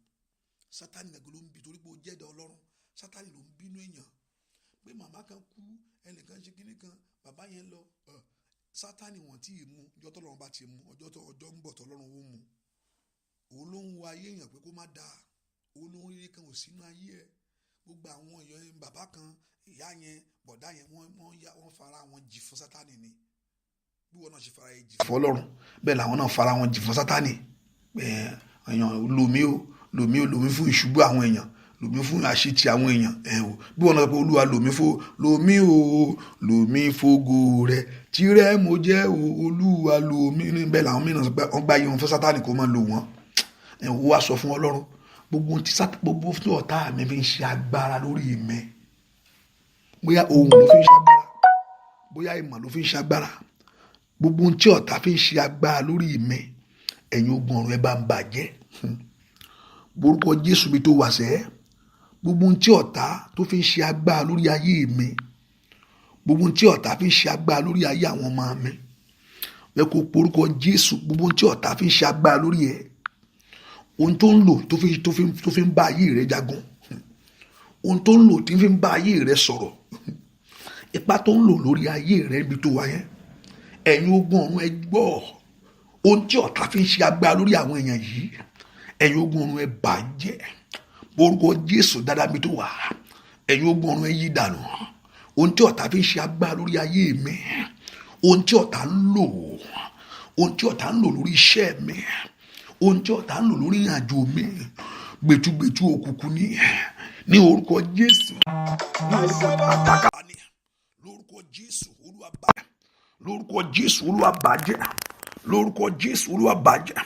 Sátánì gangan ló ń bí, torí pé ó jẹ́dọ̀ Ọlọ́run, Sátánì ló ń bínú èèyàn, pé màmá kan kú, ẹnìkan ṣe kíní kan, bàbá yẹn lọ, Sátánì wọ́n tí ì mú, ọjọ́ tọ́lọ́run bá ti mú, ọjọ́ ń bọ̀ tọ́lọ́run ó mú, òun ló ń wo ayé èèyàn pé kó má dáa, òun ló ń rí kan ò sínú ayé ẹ̀, gbogbo àwọn èèyàn bàbá kan, ìyá yẹn, bọ̀dá yẹn, wọ́n fara wọn jì fún Sátánì ni, bí wọn náà ṣe fara yẹn jì fún Ọlọ́run, bẹ́ẹ̀ làwọn náà fara wọn jì fún Sátánì, èèyàn lòmí fún ìṣubú àwọn èèyàn, lòmí fún àṣetì àwọn èèyàn. Bí wọn náà pé olúwa lòmí fògo rẹ tirẹ̀ mo jẹ́ olúwa lòmí. Bẹ́ẹ̀ làwọn mìíràn sọ pé wọ́n gbá yé wọn fún Sátánì kó máa lò wọ́n. Ó wá sọ fún Ọlọ́run, gbogbo tí ọ̀tá mi fi ń ṣe agbára lórí mi, bóyá ohun ló fi ń ṣe agbára, bóyá ìmọ̀ ló fi ń ṣe agbára, gbogbo tí ọ̀tá fi ń ṣe agbára lórí mi, ẹ̀yin ogun ọ̀run ẹ bá ń bàjẹ́. Borúkọ Jésù mi tó wà sẹ́, gbogbo tí ọ̀tá tó fi ń ṣe agbára lórí ayé mi, gbogbo tí ọ̀tá fi ń ṣe agbára lórí ayé àwọn ọmọ mi, bẹ́ẹ̀ kó porúkọ Jésù, gbogbo tí ọ̀tá fi ń ṣe agbára lórí ẹ̀, ohun tó ń lò tó fi ń bá ayé rẹ jagun, ohun tó ń lò tí fi ń bá ayé rẹ sọ̀rọ̀, ipá tó ń lò lórí ayé rẹ ibi tó wà yẹn, ẹ̀yin ogun ọ̀run ẹ gbọ́, ohun tí ọ̀tá fi ń ṣe agbára lórí àwọn èèyàn yìí, ẹ̀yin ogun ọ̀run ẹ bàjẹ́. Borúkọ Jésù dáadáa mi tó wà, ẹ̀yin ogun ọ̀run ẹ yí dànù. Ohun tí ọ̀tá fi ń ṣe agbára lórí ayé mi, ohun tí ọ̀tá ń lò, ohun tí ọ̀tá ń lò lórí iṣẹ́ mi, ohun tí ọ̀tá ń lò lórí ìrìnàjò mi, gbẹ̀tugbẹ̀tu òkùnkùn ní orúkọ Jésù, lórúkọ Jésù Olúwa bàjẹ́, lórúkọ Jésù Olúwa bàjẹ́, lórúkọ Jésù Olúwa bàjẹ́,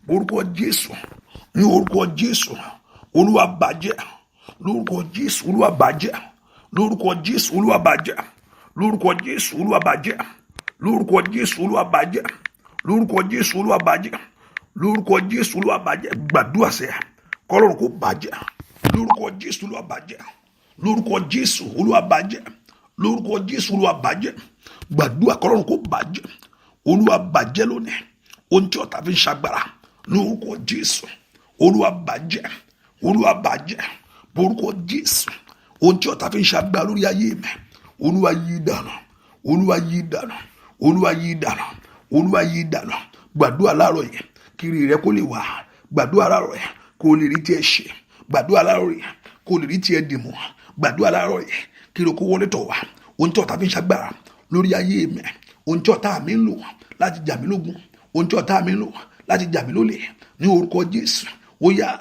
orúkọ Jésù, ní orúkọ Jésù Olúwa bàjẹ́, lórúkọ Jésù Olúwa bàjẹ́, lórúkọ Jésù Olúwa bàjẹ́, lórúkọ Jésù Olúwa bàjẹ́, lórúkọ Jésù Olúwa bàjẹ́, lórúkọ Jésù Olúwa bàjẹ́, lórúkọ Jésù Olúwa bàjẹ́. Gbàdúrà sẹ́ kọ́lọ́run kó bàjẹ́, lórúkọ Jésù Olúwa bàjẹ́, lórúkọ Jésù Olúwa bàjẹ́, lórúkọ Jésù Olúwa bàjẹ́. Gbàdúrà kọ́lọ́run kó bàjẹ́, Olúwa bàjẹ́ lónìí, ohun tí ọ̀tá fi ń ṣagbára lórúkọ Jésù Olúwa bàjẹ́, Olúwa bàjẹ́, lórúkọ Jésù. Ohun tí ọ̀tá fi ń ṣagbára lórí ayé mi, Olúwa yí dànù, Olúwa yí dànù, Olúwa yí dànù, Olúwa yí dànù. Gbàdúrà láàárọ̀ yẹn kiri rẹ kó lè wà, gbàdúrà láàárọ̀ yẹn kó lè rí tiẹ̀ ṣe, gbàdúrà láàárọ̀ yẹn kó lè rí tiẹ̀ dìmú, gbàdúrà láàárọ̀ yẹn kiri kó wọlé tọ̀ wá. Ohun tí ọ̀tá fi ń ṣagbára lórí ayé mi, ohun tí ọ̀tá mi ń lò láti jà mí lógun, ohun tí ọ̀tá mi ń lò láti jà mí lólè, ní orúkọ Jésù ó yá.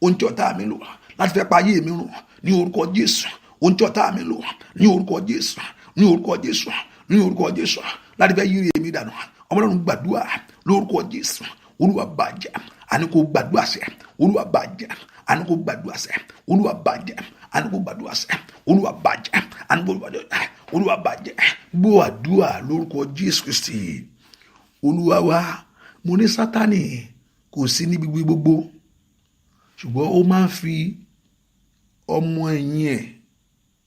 Ohun tí ọ̀tá mi ń lò láti fẹ́ pa ayé mi run, ní orúkọ Jésù. Ohun tí ọ̀tá mi ń lò ní orúkọ Jésù, ní orúkọ Jésù, ní orúkọ Jésù láti fẹ́ yírí èmi dànù. Ọmọlọ́run gbàdúrà lórúkọ Jésù, Olúwa bàjẹ́. Àní kò gbàdúrà sẹ́, Olúwa bàjẹ́. Àní kò gbàdúrà sẹ́, Olúwa bàjẹ́. Àní kò gbàdúrà sẹ́, Olúwa bàjẹ́. Àní kò gbàdúrà sẹ́, Olúwa bàjẹ́. Gbọ́ àdúrà lórúkọ Jésù Kristi Olúwa wa. Mo ní Sátánì kò sí níbi gbogbo, ṣùgbọ́n ó máa ń fi ọmọ ẹ̀yìn ẹ̀,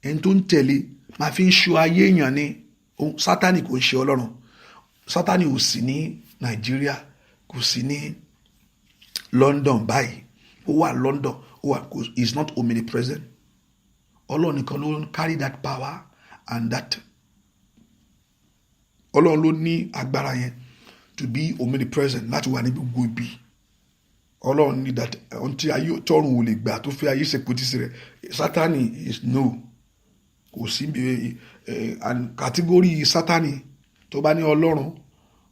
ẹni tó ń tẹ̀lé, máa fi ń ṣọ́ ayé èèyàn ni. Sátánì kò ń ṣe Ọlọ́run. Sátánì ò sí ní Nàìjíríà, kò sí ní London báyìí. Ó wà London, is not omnipresent. Ọlọ́run nìkan ló ń carry that power and that. Ọlọ́run ló ní agbára yẹn to be omnipresent, láti wà ní gbogbo ibi. Ọlọ́run ní that until ayé tọ̀run ò lè gbà tó fẹ́ ayé ṣèpótí sí rẹ̀. Sátánì is no, kò sí kàtígórì Sátánì. Tó bá ní Ọlọ́run,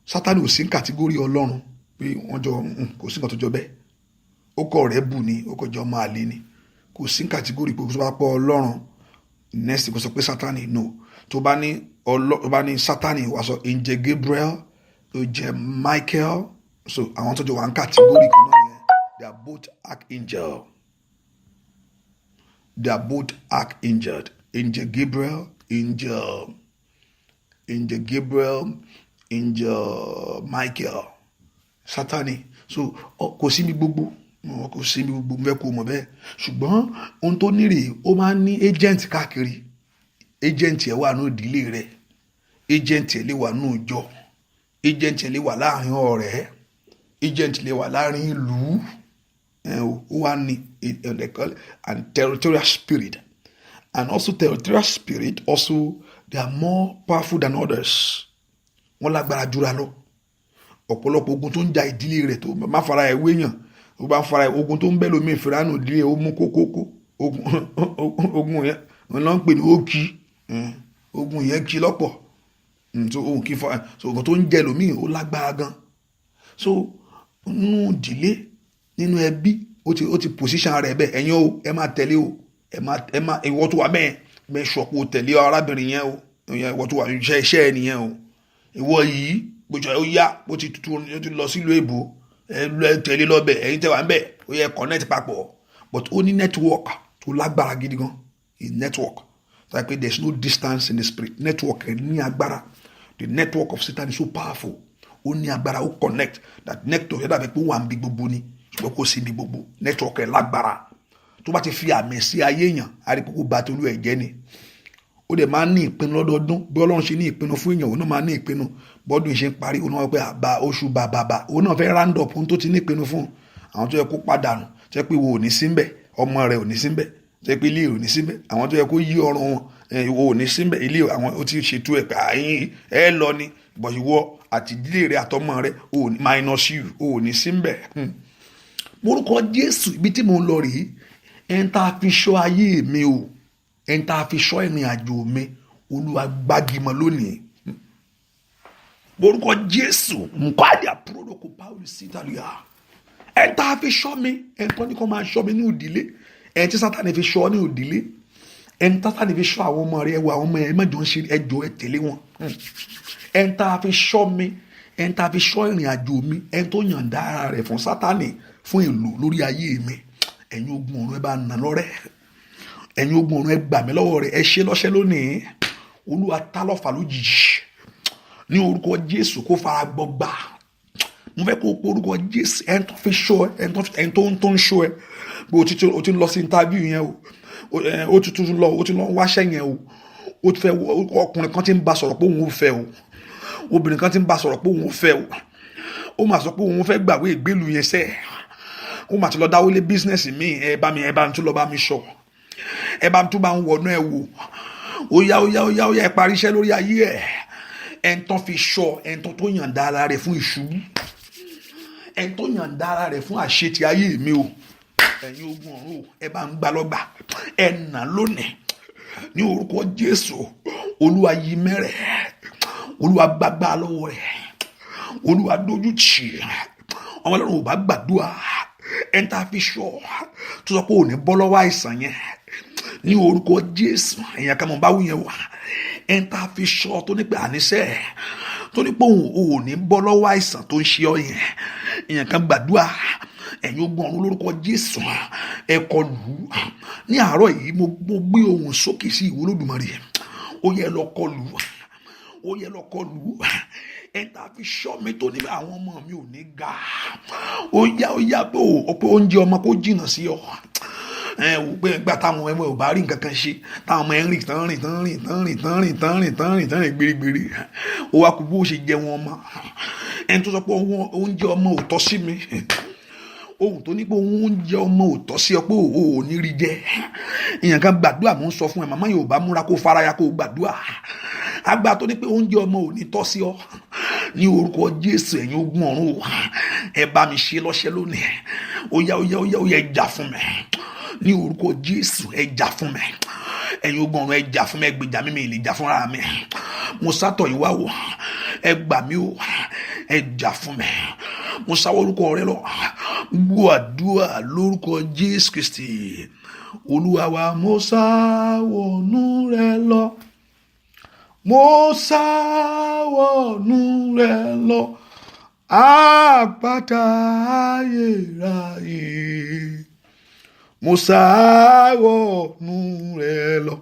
Sátánì ò sí kàtígórì Ọlọ́run pé wọ́n jọ kò sí nǹkan tó jọ bẹ́ẹ̀. Ó kọ̀ rẹ̀ bù ni, ó kọ̀ jọ máa lé ni. Kò sí kàtígórì pé kò sọ pé Ọlọ́run next kò sọ pé Sátánì no. Tó bá ní Sátánì wàá sọ angel Gabriel, ó jẹ́ Michael. So àwọn tó jọ wà ń kàtígórì kan náà nìyẹn. They are both archangel. They are both archangel. Angel Gabriel, angel Gabriel, angel Michael, Sátánì. So kò sí mi gbogbo, kò sí mi gbogbo, mo fẹ́ kó mọ̀ bẹ́ẹ̀. Ṣùgbọ́n ohun tó nírè, ó máa ń ní agent káàkiri. Agent ẹ̀ wà ní ìdílé rẹ̀, agent ẹ̀ lè wà ní ìjọ, agent ẹ̀ lè wà láàrin ọ̀rẹ́, agent lè wà láàrin ìlú. Ó wà ní and territorial spirit. And also territorial spirit, also they are more powerful than others. Wọ́n lágbára jura lọ. Ọ̀pọ̀lọpọ̀ ogun tó ń ja ìdílé rẹ̀ tó má fara ẹ̀ wéyàn, ó bá fara ẹ̀ ogun tó ń bẹ́ lómi ìfìránù ìdílé ó mú kókókó. Ogun yẹn wọ́n lọ ń pè ní òkì. Ogun yẹn kí lọ́pọ̀. So ogun tó ń jẹ lómi ó lágbára gan. So nínú ìdílé nínú ẹbí ó ti position rẹ̀ bẹ́ẹ̀ ẹ̀yin o ẹ máa tẹ̀lé o ẹ máa ìwọ tó wà bẹ́ẹ̀ bẹ́ẹ̀ sọ̀pọ̀ tẹ̀lé arábìnrin yẹn o ìwọ tó wà iṣẹ́ ẹ nìyẹn o ìwọ yìí gbòjò ó yá ó ti lọ sílùú èbó ẹ tẹ̀lé lọ́bẹ̀ ẹ̀yin tẹ̀ wá ń bẹ̀ ó yẹ connect papọ̀ but ó ní network tó lágbára gidi gan network so I pé there is no distance in the spirit network ẹ ní agbára the network of Satan is so powerful ó ní agbára ó connect that network ẹ dàbí pé ó wà ń bí gbogbo ni ṣùgbọ́n kò sí bí gbogbo network ẹ lágbára tó bá ti fi àmì sí ayé èèyàn àríkókò bá tolú ẹ̀ jẹ́ ni ó dẹ̀ máa ń ní ìpinnu lọ́dọọdún bí Ọlọ́run ṣe ní ìpinnu fún èèyàn òun náà máa ní ìpinnu bọ́dún ṣe ń parí òun náà pé àbá oṣù bàbàbà òun náà fẹ́ round up ohun tó ti ní ìpinnu fún àwọn tó yẹ kó pàdánù tó yẹ pé wo ò ní síbẹ̀ ọmọ rẹ̀ ò ní síbẹ̀ tó yẹ pé ilé ò ní síbẹ̀ àwọn tó yẹ kó yí ọrùn wọn ìwọ ò ní síbẹ̀ ilé àwọn ó ti ṣètò ẹ̀ pé àyìn ẹ lọ ni ìwọ àti ìdílé rẹ̀ àtọmọ rẹ̀ ò ní minus you ò ní síbẹ̀. Morúkọ Jésù ibi tí mo ń lọ rèé ẹn tá a fi ṣọ́ ayé mi o ẹn tá a fi ṣọ́ ìrìn àjò mi Olúwa gbágimọ lónìí. Morúkọ Jésù nkwadi àpòròdòkò Paul sídàlíà ẹn tá a fi ṣọ́ mi ẹn tó ní kó máa ṣọ́ mi ní òdìlé ẹn tí Sátánì fi ṣọ́ ní òdìlé ẹn tí Sátánì fi ṣọ́ àwọn ọmọ rẹ̀ ẹwà àwọn ọmọ ẹ mẹjọ ń ṣe ẹjọ ẹ tẹ̀lé wọn ẹn tá a fi ṣọ́ mi ẹn tá a fi ṣọ́ ìrìn àjò mi ẹn tó yànda ara rẹ̀ fún Sátánì fún ìlú lórí ayé mi ẹ̀yin ogun ọ̀run ẹ bá nà lọ́rẹ́ ẹ̀yin ogun ọ̀run ẹ gbà mí lọ́wọ́ rẹ̀ ẹ ṣe lọ́ṣẹ́ lónìí Olúwa ta lọ́fà lójijì ní orúkọ Jésù kó fara gbọgbà mo fẹ́ kó o orúkọ Jésù ẹni tó fi ṣọ́ ẹ ẹni tó ń ṣọ́ ẹ bí o ti lọ sí interview yẹn o ti lọ wáṣẹ́ yẹn o ti fẹ́ ọkùnrin kan ti ń bá sọ̀rọ̀ pé òun ò fẹ́ o obìnrin kan ti ń bá sọ̀rọ̀ pé òun ò fẹ́ o ó máa sọ pé òun fẹ́ gbàwé ìgbélu yẹn sẹ́ẹ̀ ó máa ti lọ dáwọ́ lé bísínẹ́sì míì ẹ bá mi tún lọ bá mi sọ ẹ bá mi tún bá ń wọnú ẹ wò ó yá ẹ parí iṣẹ́ lórí ayé ẹ ẹn tán fi sọ ẹn tán tó yànda ara rẹ̀ fún ìṣubú ẹn tó yànda ara rẹ̀ fún àṣetì ayé mi o ẹ̀yin ogun ọ̀run o ẹ bá ń gbà lọ́gbà ẹ nà lónìí ní orúkọ Jésù Olúwa yí mẹ́rẹ̀ Olúwa gbàgbà lọ́wọ́ rẹ̀ Olúwa dójú tì ọmọ Ọlọ́run ò bá gbàdúrà ẹn tá a fi sọ tó sọ pé ò ní bọ́ lọ́wọ́ àìsàn yẹn ní orúkọ Jésù èèyàn kan mọ̀ bá wù yẹn wà ẹn tá a fi sọ tó ní pé àníṣe tó ní pé òun ò ní bọ́ lọ́wọ́ àìsàn tó ń ṣe ọ yẹn èèyàn kan gbàdúrà ẹ̀yin ogun ọ̀run lórúkọ Jésù ẹ kọlù ní àárọ̀ yìí mo gbé ohùn sókè sí ìwọ Olódùmarè ó yẹ lọ kọlù ẹn tá a fi sọ mi tó ní àwọn ọmọ mi ò ní ga ó yá pé oúnjẹ ọmọ kó jìnnà sí ọ wò pé gbà táwọn ẹmọ ò bá rí nǹkan kan ṣe táwọn ọmọ ẹ ń rìn gbèrègbèrè ó wá kú bó ṣe jẹ wọn ọmọ ẹni tó sọ pé oúnjẹ ọmọ ò tọ́ sí mi ohun tó ní pé oúnjẹ ọmọ ò tọ́ sí ọ pé ò ní rí jẹ ìyẹn kan gbàdúrà mò ń sọ fún ẹ màmá yóò bá múra kó faraya kó gbàdúrà àgbà tó ní pé oúnjẹ ọmọ ò ní tọ́ sí ọ ní orúkọ Jésù ẹ̀yin ogun ọ̀run ẹ bá mi ṣe lọ́ṣẹ́ lónìí ó yá ẹ jà fún mi ní orúkọ Jésù ẹ jà fún mi ẹ̀yin ogun ọ̀run ẹ jà fún mi ẹ gbèjà mi lè jà fúnra mi mo sátọ̀ yìí wá wò ẹ gbà mí o ẹ jà fún mi mo sáwọ́ orúkọ rẹ lọ gbọ́ àdúrà lórúkọ Jésù Kristi Olúwa wa mo sáwọ́nú rẹ lọ mo sáwọ́nú rẹ lọ àpáta ayérayé mo sáwọ́nú rẹ lọ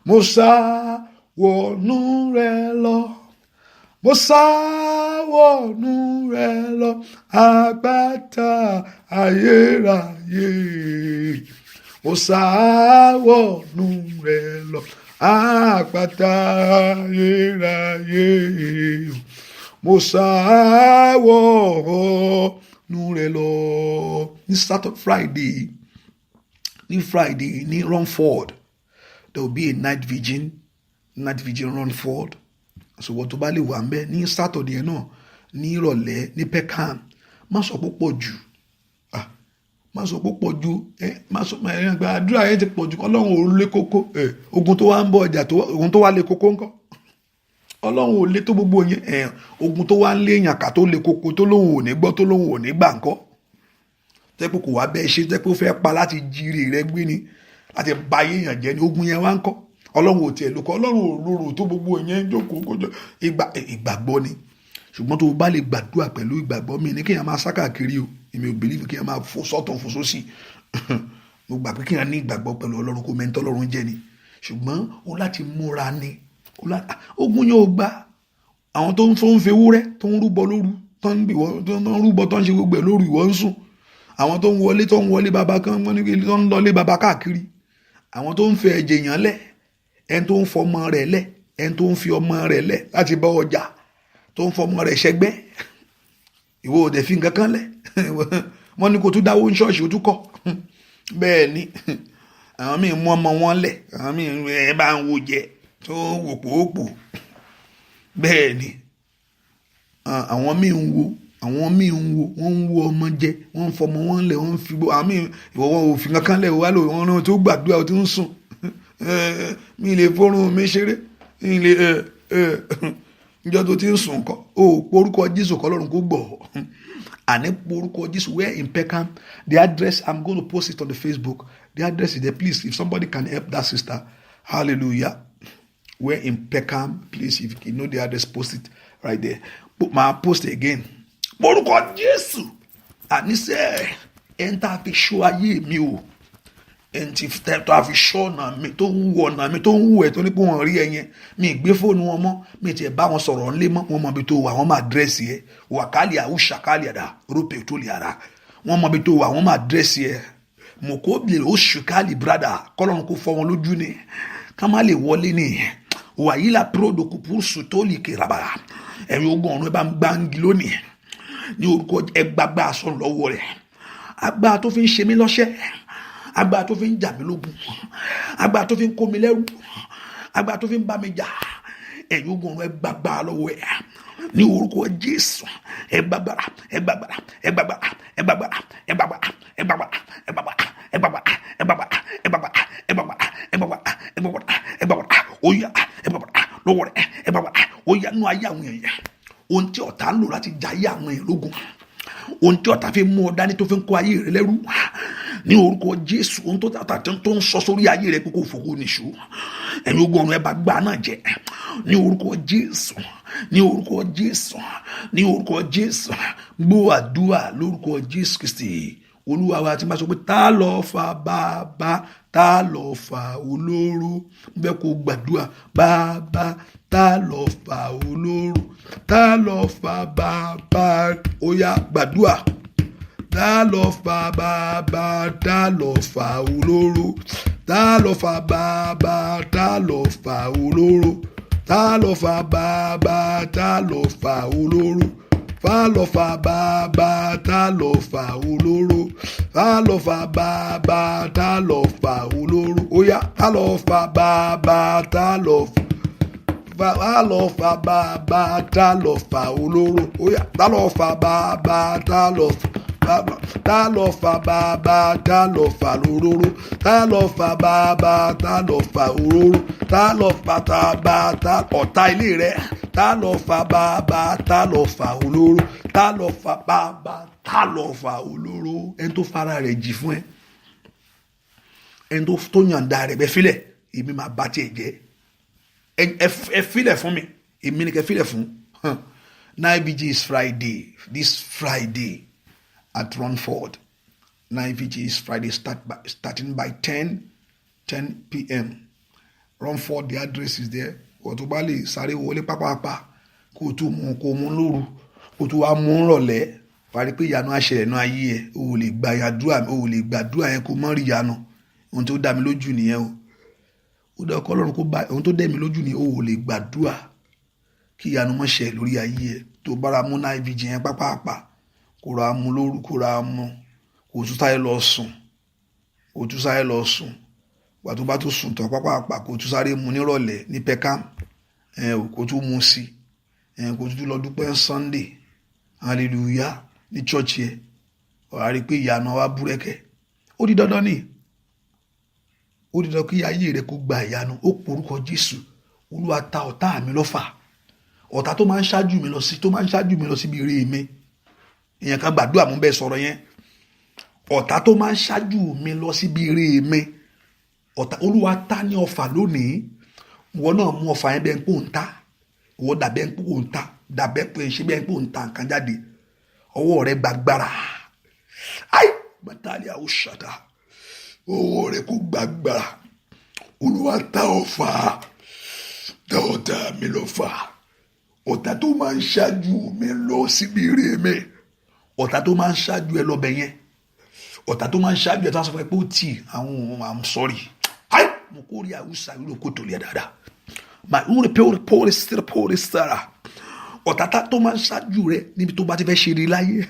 mo sáwọ́nú rẹ lọ mo sáwọ́nú rẹ lọ àpáta ayérayé mo sáwọ́nú rẹ lọ àpáta ayérayé mo sáwọ́nú rẹ lọ. Ní Saturday Friday ní Romford there will be a night vigil Romford so wọ́n tó bá lè wà ń bẹ́ ní Saturday náà ní ìrọ̀lẹ́ ní Peckham má sọ púpọ̀ jù àdúrà yẹn ti pọ̀ jù Ọlọ́run ò lé kókó ogun tó wá ń bọ̀ ọjà ogun tó wá lé kókó ńkọ́ Ọlọ́run ò lé tó gbogbo yẹn ogun tó wá ń lé èèyàn kà tó lé kókó tó lóun ò ní gbọ́ tó lóun ò ní gbà ńkọ́ tẹ́ pé kò wá bẹ́ẹ̀ ṣe, tẹ́ pé ó fẹ́ pa láti jíire rẹ gbé ni, láti ba ayé èèyàn jẹ́ ni, ogun yẹn wá ń kọ́. Ọlọ́run ò tiẹ̀ lóko, Ọlọ́run ò rorò tó gbogbo yẹn jókòó kójọ ìgbàgbọ́ ni. Ṣùgbọ́n tó o bá lè gbàdúrà pẹ̀lú ìgbàgbọ́, mi ní kéèyàn máa sá káàkiri o, èmi ò believe kéèyàn máa fò sọ́tọ̀ fò sósì. Mo gbà pé kéèyàn ní ìgbàgbọ́ pẹ̀lú Ọlọ́run, kó mẹ́ńtọ́ Ọlọ́run jẹ́ ni. Ṣùgbọ́n o láti múra ni, ogun yóò gbà. Àwọn tó ń fi ewúrẹ́ tó ń rúbọ lóru, tó ń rúbọ, tó ń ṣe gbogbo ẹ̀ lóru, ìwọ ń sùn. Àwọn tó ń wọlé baba kan, wọ́n ní tó ń lọlé baba káàkiri. Àwọn tó ń fi ẹ̀jẹ̀ yàn lẹ̀, ẹni tó ń fọmọ rẹ̀ lẹ̀, ẹni tó ń fi ọmọ rẹ̀ lẹ̀ láti bá ọjà, tó ń fọmọ rẹ̀ ṣẹgbẹ́. Ìwọ ò dẹ̀ fi nǹkan kan lẹ̀. Wọ́n ní kó tún dáwó ní ṣọ́ọ̀ṣì ó tún kọ́. Bẹ́ẹ̀ ni àwọn míì mú ọmọ wọn lẹ̀, àwọn míì ẹ bá ń wo jẹ tó wò pòópò. Bẹ́ẹ̀ ni àwọn míì ń wo, wọ́n ń wo ọmọ jẹ, wọ́n ń fọmọ wọn lẹ̀, wọ́n ń fi gbó. Àwọn míì ìwọ wọn ò fi kankan lẹ̀ wá lò, wọn náà tó gbàdúrà tó ń sùn. Mi lè fọ́rùn mi ṣeré, mi lè níjọ́ tó ti ń sùn kọ́, o porúkọ Jésù kọ́ lọ́run kó gbọ́. Àní porúkọ Jésù, where in Peckham, the address, I'm going to post it on the Facebook. The address is there. Please, if somebody can help that sister, hallelujah. Where in Peckham, please, if you know the address, post it right there. Put my post again. Porúkọ Jésù. Àníṣe ẹni tá a fi ṣọ́ ayé mi o, ẹni tí a fi ṣọ́ ọ̀nà mi, tó ń wọ ọ̀nà mi, tó ń wù ẹ̀ tó ní pé wọ́n rí ẹyẹn. Mi gbé fóònù wọn mọ́, mi tiẹ̀ bá wọn sọ̀rọ̀ ńlé mọ́, wọ́n mọ ibi tó wà, wọ́n máa dírẹ́sì ẹ̀. Wàkálì àwùṣàkálì àdá rúpẹ̀ tó lè ara, wọ́n mọ ibi tó wà, wọ́n máa dírẹ́sì ẹ̀. Mọ̀kóbìlì oṣù kálí brada, kọ́lọ́run kó fọ́ wọn lójú ni, ká má lè wọlé ni. Wàyí la pródòkù púrúsù tó lè kérabara. Ẹ̀yin ogun ọ̀run ẹ bá ń gbáǹgì lónìí. Ní orúkọ ẹgbàgbà aṣọ lọ́wọ́ rẹ̀. Agbára tó fi ń ṣe mí lọ́ṣẹ́, agbára tó fi ń jà mí lógun, agbára tó fi ń kó mi lẹ́rù, agbára tó fi ń bá mi jà. Ẹ̀yin ogun ọ̀run ẹgbàgbà lọ́wọ́ ẹ̀. Ní orúkọ Jésù, ẹgbàgbàrà, ẹgbàgbàrà, ẹgbàgbàrà, ẹgbàgbàrà, ẹgbàgbàrà, ẹgbàgbàrà, ẹgbàgbàrà, ẹgbàgbàrà, ẹgbàgbàrà, ẹgbàgbàrà, ẹgbàgbàrà, ẹgbàgbàrà, ẹgbàgbàrà, ẹgbàgbàrà, oya, ẹgbàgbàrà lọ́wọ́ rẹ̀, ẹgbàgbàrà, oya nú ayé àwọn èèyàn. Ohun tí ọ̀tá ń lò láti jà ayé àwọn èèyàn lógun, ohun tí ọ̀tá fi mú ọ dání tó fi ń kó ayé rẹ lẹ́rú, ní orúkọ Jésù, ohun tó tàtà tó ń sọ sórí ayé rẹ kókó fòkó nìṣó. Ẹ̀yin ogun ọ̀run ẹ bá gbà náà jẹ, ní orúkọ Jésù, ní orúkọ Jésù, ní orúkọ Jésù. Gbọ́ àdúrà lórúkọ Jésù Kristi Olúwa wa. Tí máa sọ pé tá lọ fa bàbá, tá lọ fa olóró, bẹ́ẹ̀ kó gbàdúrà. Bàbá tá lọ fa olóró, tá lọ fa bàbá, ó yá gbàdúrà. Tá lọ fa bàbá, tá lọ fa olóró, tá lọ fa bàbá, tá lọ fa olóró, tá lọ fa bàbá, tá lọ fa olóró, tá lọ fa bàbá, tá lọ fa olóró, tá lọ fa bàbá, tá lọ fa olóró, ó yá tá lọ fa bàbá, tá lọ fa bàbá, tá lọ fa olóró, ó yá tá lọ fa bàbá, tá lọ fa bàbá, tá lọ fa olóró, tá lọ fa bàbá, tá lọ fa olóró, tá lọ fa bàbá, ọ̀tá ilé rẹ̀, tá lọ fa bàbá, tá lọ fa olóró, tá lọ fa bàbá, tá lọ fa olóró. Ẹni tó fara rẹ̀ jì fún ẹ, ẹni tó yànda rẹ̀ bẹ́ẹ̀ filẹ̀, èmi máa bá tiẹ̀ jẹ́. Ẹ filẹ̀ fún mi, èmi ni kẹ́ filẹ̀ fún. 9VG is Friday, this Friday at Runford. 9VG is Friday, starting by 10 p.m. Runford, the address is there. Kò tó bá lè sáré wọlé pápápá, kò tó mú lóru, kò tó wá mú rọ̀lẹ́, parí pé ìyanu àṣẹlẹ̀ náà ayé ẹ̀, o lè gbàdúrà yẹn kó mọ́ rí ìyanu. Ohun tó dá mi lójú nìyẹn o. Ó dá ọkọ Ọlọ́run kó bá ohun tó dẹ̀ mí lójú ni o lè gbàdúrà kí ìyanu mọ́ ṣẹ lórí ayé ẹ̀. Tó bára mú 9VG yẹn pápápá, kò ra mú lóru, kò ra mú, kò tún sáré lọ sùn, wà tó bá tó sùn tán pápápá, kò tún sáré mú nírọ̀lẹ́ ní Peckham, kò tún mú sí, kò tún lọ dúpẹ́ Sunday, hallelujah, ní church yẹn, wàá rí pé ìyanu wa búrẹ́kẹ́. Ó di dandan ni, ó di dandan kí ayé rẹ kó gba ìyanu. Ó porúkọ Jésù. Olúwa ta ọ̀tá mi lọ́fà, ọ̀tá tó máa ń ṣáájú mi lọ síbi ire mi. Èèyàn kan gbàdúrà mú bẹ́ẹ̀ sọ̀rọ̀ yẹn. ọ̀tá tó máa ń ṣáájú mi lọ síbi eré mi, ọ̀tá Olúwa ta ní ọfà lónìí. Ìwọ náà mú ọfà yẹn bẹ́ẹ̀ ń pò ń ta, ìwọ dàbẹ́ ń pò ń ta, dàbẹ́ pé ṣe bẹ́ẹ̀ ń pò ń ta nǹkan jáde, ọwọ́ rẹ gbàgbára. Ai bàtàlì àwòṣàdá, ọwọ́ rẹ kò gbàgbára. Olúwa ta ọfà, ta ọ̀tá mi lọ́fà, ọ̀tá tó máa ń ṣáájú mi lọ síbi eré mi, ọ̀tá tó máa ń ṣáájú ẹ lọ́bẹ̀ yẹn, ọ̀tá tó máa ń ṣáájú ẹ tó sọ fún ẹ pé ó tì àwọn I'm sorry. Ai mo kó rí àwùsà yìí ló kó tó lé dáadáa. Mà ń rè pé sára. Ọ̀tá tó máa ń ṣáájú rẹ níbi tó bá ti fẹ́ ṣe rí láyé,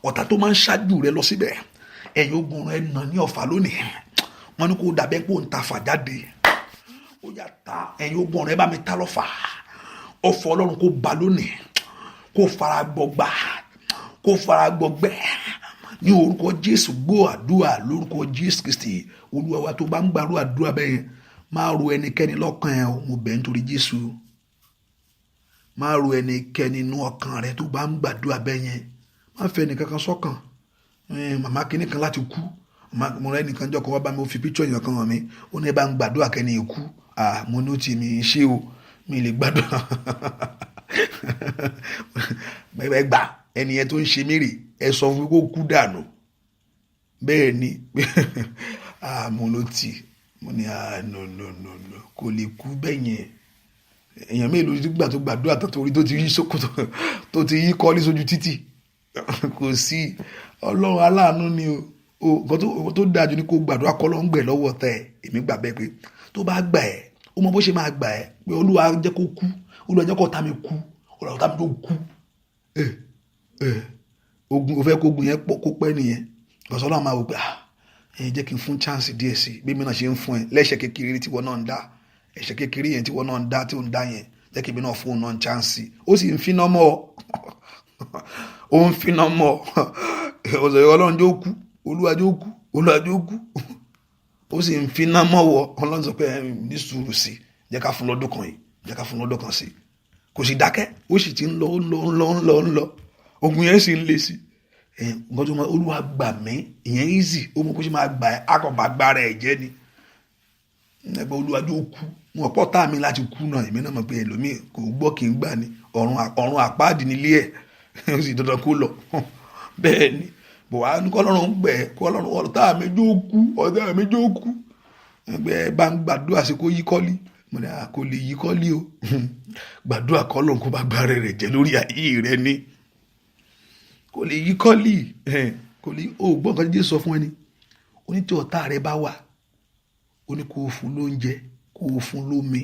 ọ̀tá tó máa ń ṣáájú rẹ lọ síbẹ̀, ẹ̀yin ogun rẹ nà ní ọ̀fà lónìí. Wọ́n ní kó dàbẹ́ pé ó ń ta fà jáde. Ó yá ta, ẹ̀yin ogun rẹ bá mi ta lọ́fà. Ọfọ̀ Ọlọ́run kó ba lónìí, kó fara gbọgbà, kó fara gbọgbẹ́. Ní orúkọ Jésù gbọ́ àdúrà lórúkọ Jésù Kristi. Olúwa wa tó bá ń gbàrú àdúrà bẹ́ẹ̀, máa ro ẹnikẹ́ni lọ́kàn ẹ̀, mo bẹ̀ nítorí Jésù. Máa ro ẹnikẹ́ni inú ọkàn rẹ tó bá ń gbàdúrà bẹ́ẹ̀ yẹn. Má fẹ́ ẹnìkankan sọ́kàn. Màmá kìíní kan láti kú. Mo rẹ́ nìkan jọ́ kan wá bá mi, ó fi píkṣọ̀ yẹn kan hàn mí. Ó ní ẹ bá ń gbàdúrà kẹ́ni ikú. Mo ní ó ti mi ṣe o, mi lè gbàdúrà. Ẹ gbà ẹni yẹn tó ń ṣe mí rè, ẹ sọ fún mi kó kú dànù. Bẹ́ẹ̀ ni mo ló ti, mo ní no kò lè kú bẹ́ẹ̀ yẹn. Èèyàn mélòó nígbà tó gbàdúrà tó torí tó ti yí sókòtò tó ti yí kọ́lí sójú títì. Kò sí, Ọlọ́run aláàánú ni o. Nǹkan tó dáa jù ni kó gbàdúrà kọ́ ló ń gbẹ̀ lọ́wọ́ tẹ̀. Èmi gbà bẹ́ẹ̀ pé tó bá gbà ẹ́, ó mọ bó ṣe máa gbà ẹ́ pé Olúwa jẹ́ kó kú, Olúwa jẹ́ kó ta mi kú, Olúwa ta mi tó kú. Ogun, o fẹ́ kó ogun yẹn kó pẹ́ nìyẹn. Ọ̀sán náà máa wò pé jẹ́ kí n fún chance díẹ̀ sí bí mi náà ṣe ń fún ẹ lẹ́sẹ̀ kékeré tí wọ́n náà ń dá, ẹ̀ṣẹ̀ kékeré yẹn tí wọ́n náà ń dá tí ó ń dá yẹn, jẹ́ kí mi náà fún un náà chance. Ó sì ń finá mọ́ ọ, ó ń finá mọ́ ọ. Ọ̀sẹ̀ Ọlọ́run jó kú, Olúwa jó kú, Olúwa jó kú. Ó sì ń finá mọ́ ọ. Ọlọ́run sọ pé ní sùúrù sí, jẹ́ ká fún lọ́dún kan yìí, jẹ́ ká fún lọ́dún kan sí. Kò sì dákẹ́, ó sì ti ń lọ. Ogun yẹn sì ń le sí. Nǹkan tó máa Olúwa gbà mí, ìyẹn easy. Ó mọ kó ṣe máa gbà ẹ́, akọ̀bà gbára ẹ̀ jẹ́ ni. Ẹgbẹ́ Olúwa jó kú. Wọn pọ̀ tá mi láti kú náà, èmi náà mọ̀ pé ẹlòmíì kò gbọ́ kí n gbà ní ọ̀run àpáàdì nílé ẹ̀. Ó sì dandan kó lọ. Bẹ́ẹ̀ ni bò wá ní kọ́lọ́run gbẹ̀, kọ́lọ́run ọ̀tá mi jó kú. Ẹgbẹ́ bá ń gbàdúrà sí kó yí kọ́lí. Mo ní kò lè yí kọ́lí o. Gbàdúrà kọ́lọ́run kó bá gbára rẹ̀ jẹ́ lórí ayé rẹ ni. Kò lè yí kọ́lí. Kò lè, ó gbọ́ nǹkan tí Jésù sọ fún ẹni. Ó ní tí ọ̀tá rẹ bá wà, ó ní kó o fún lóúnjẹ, kó o fún lómi.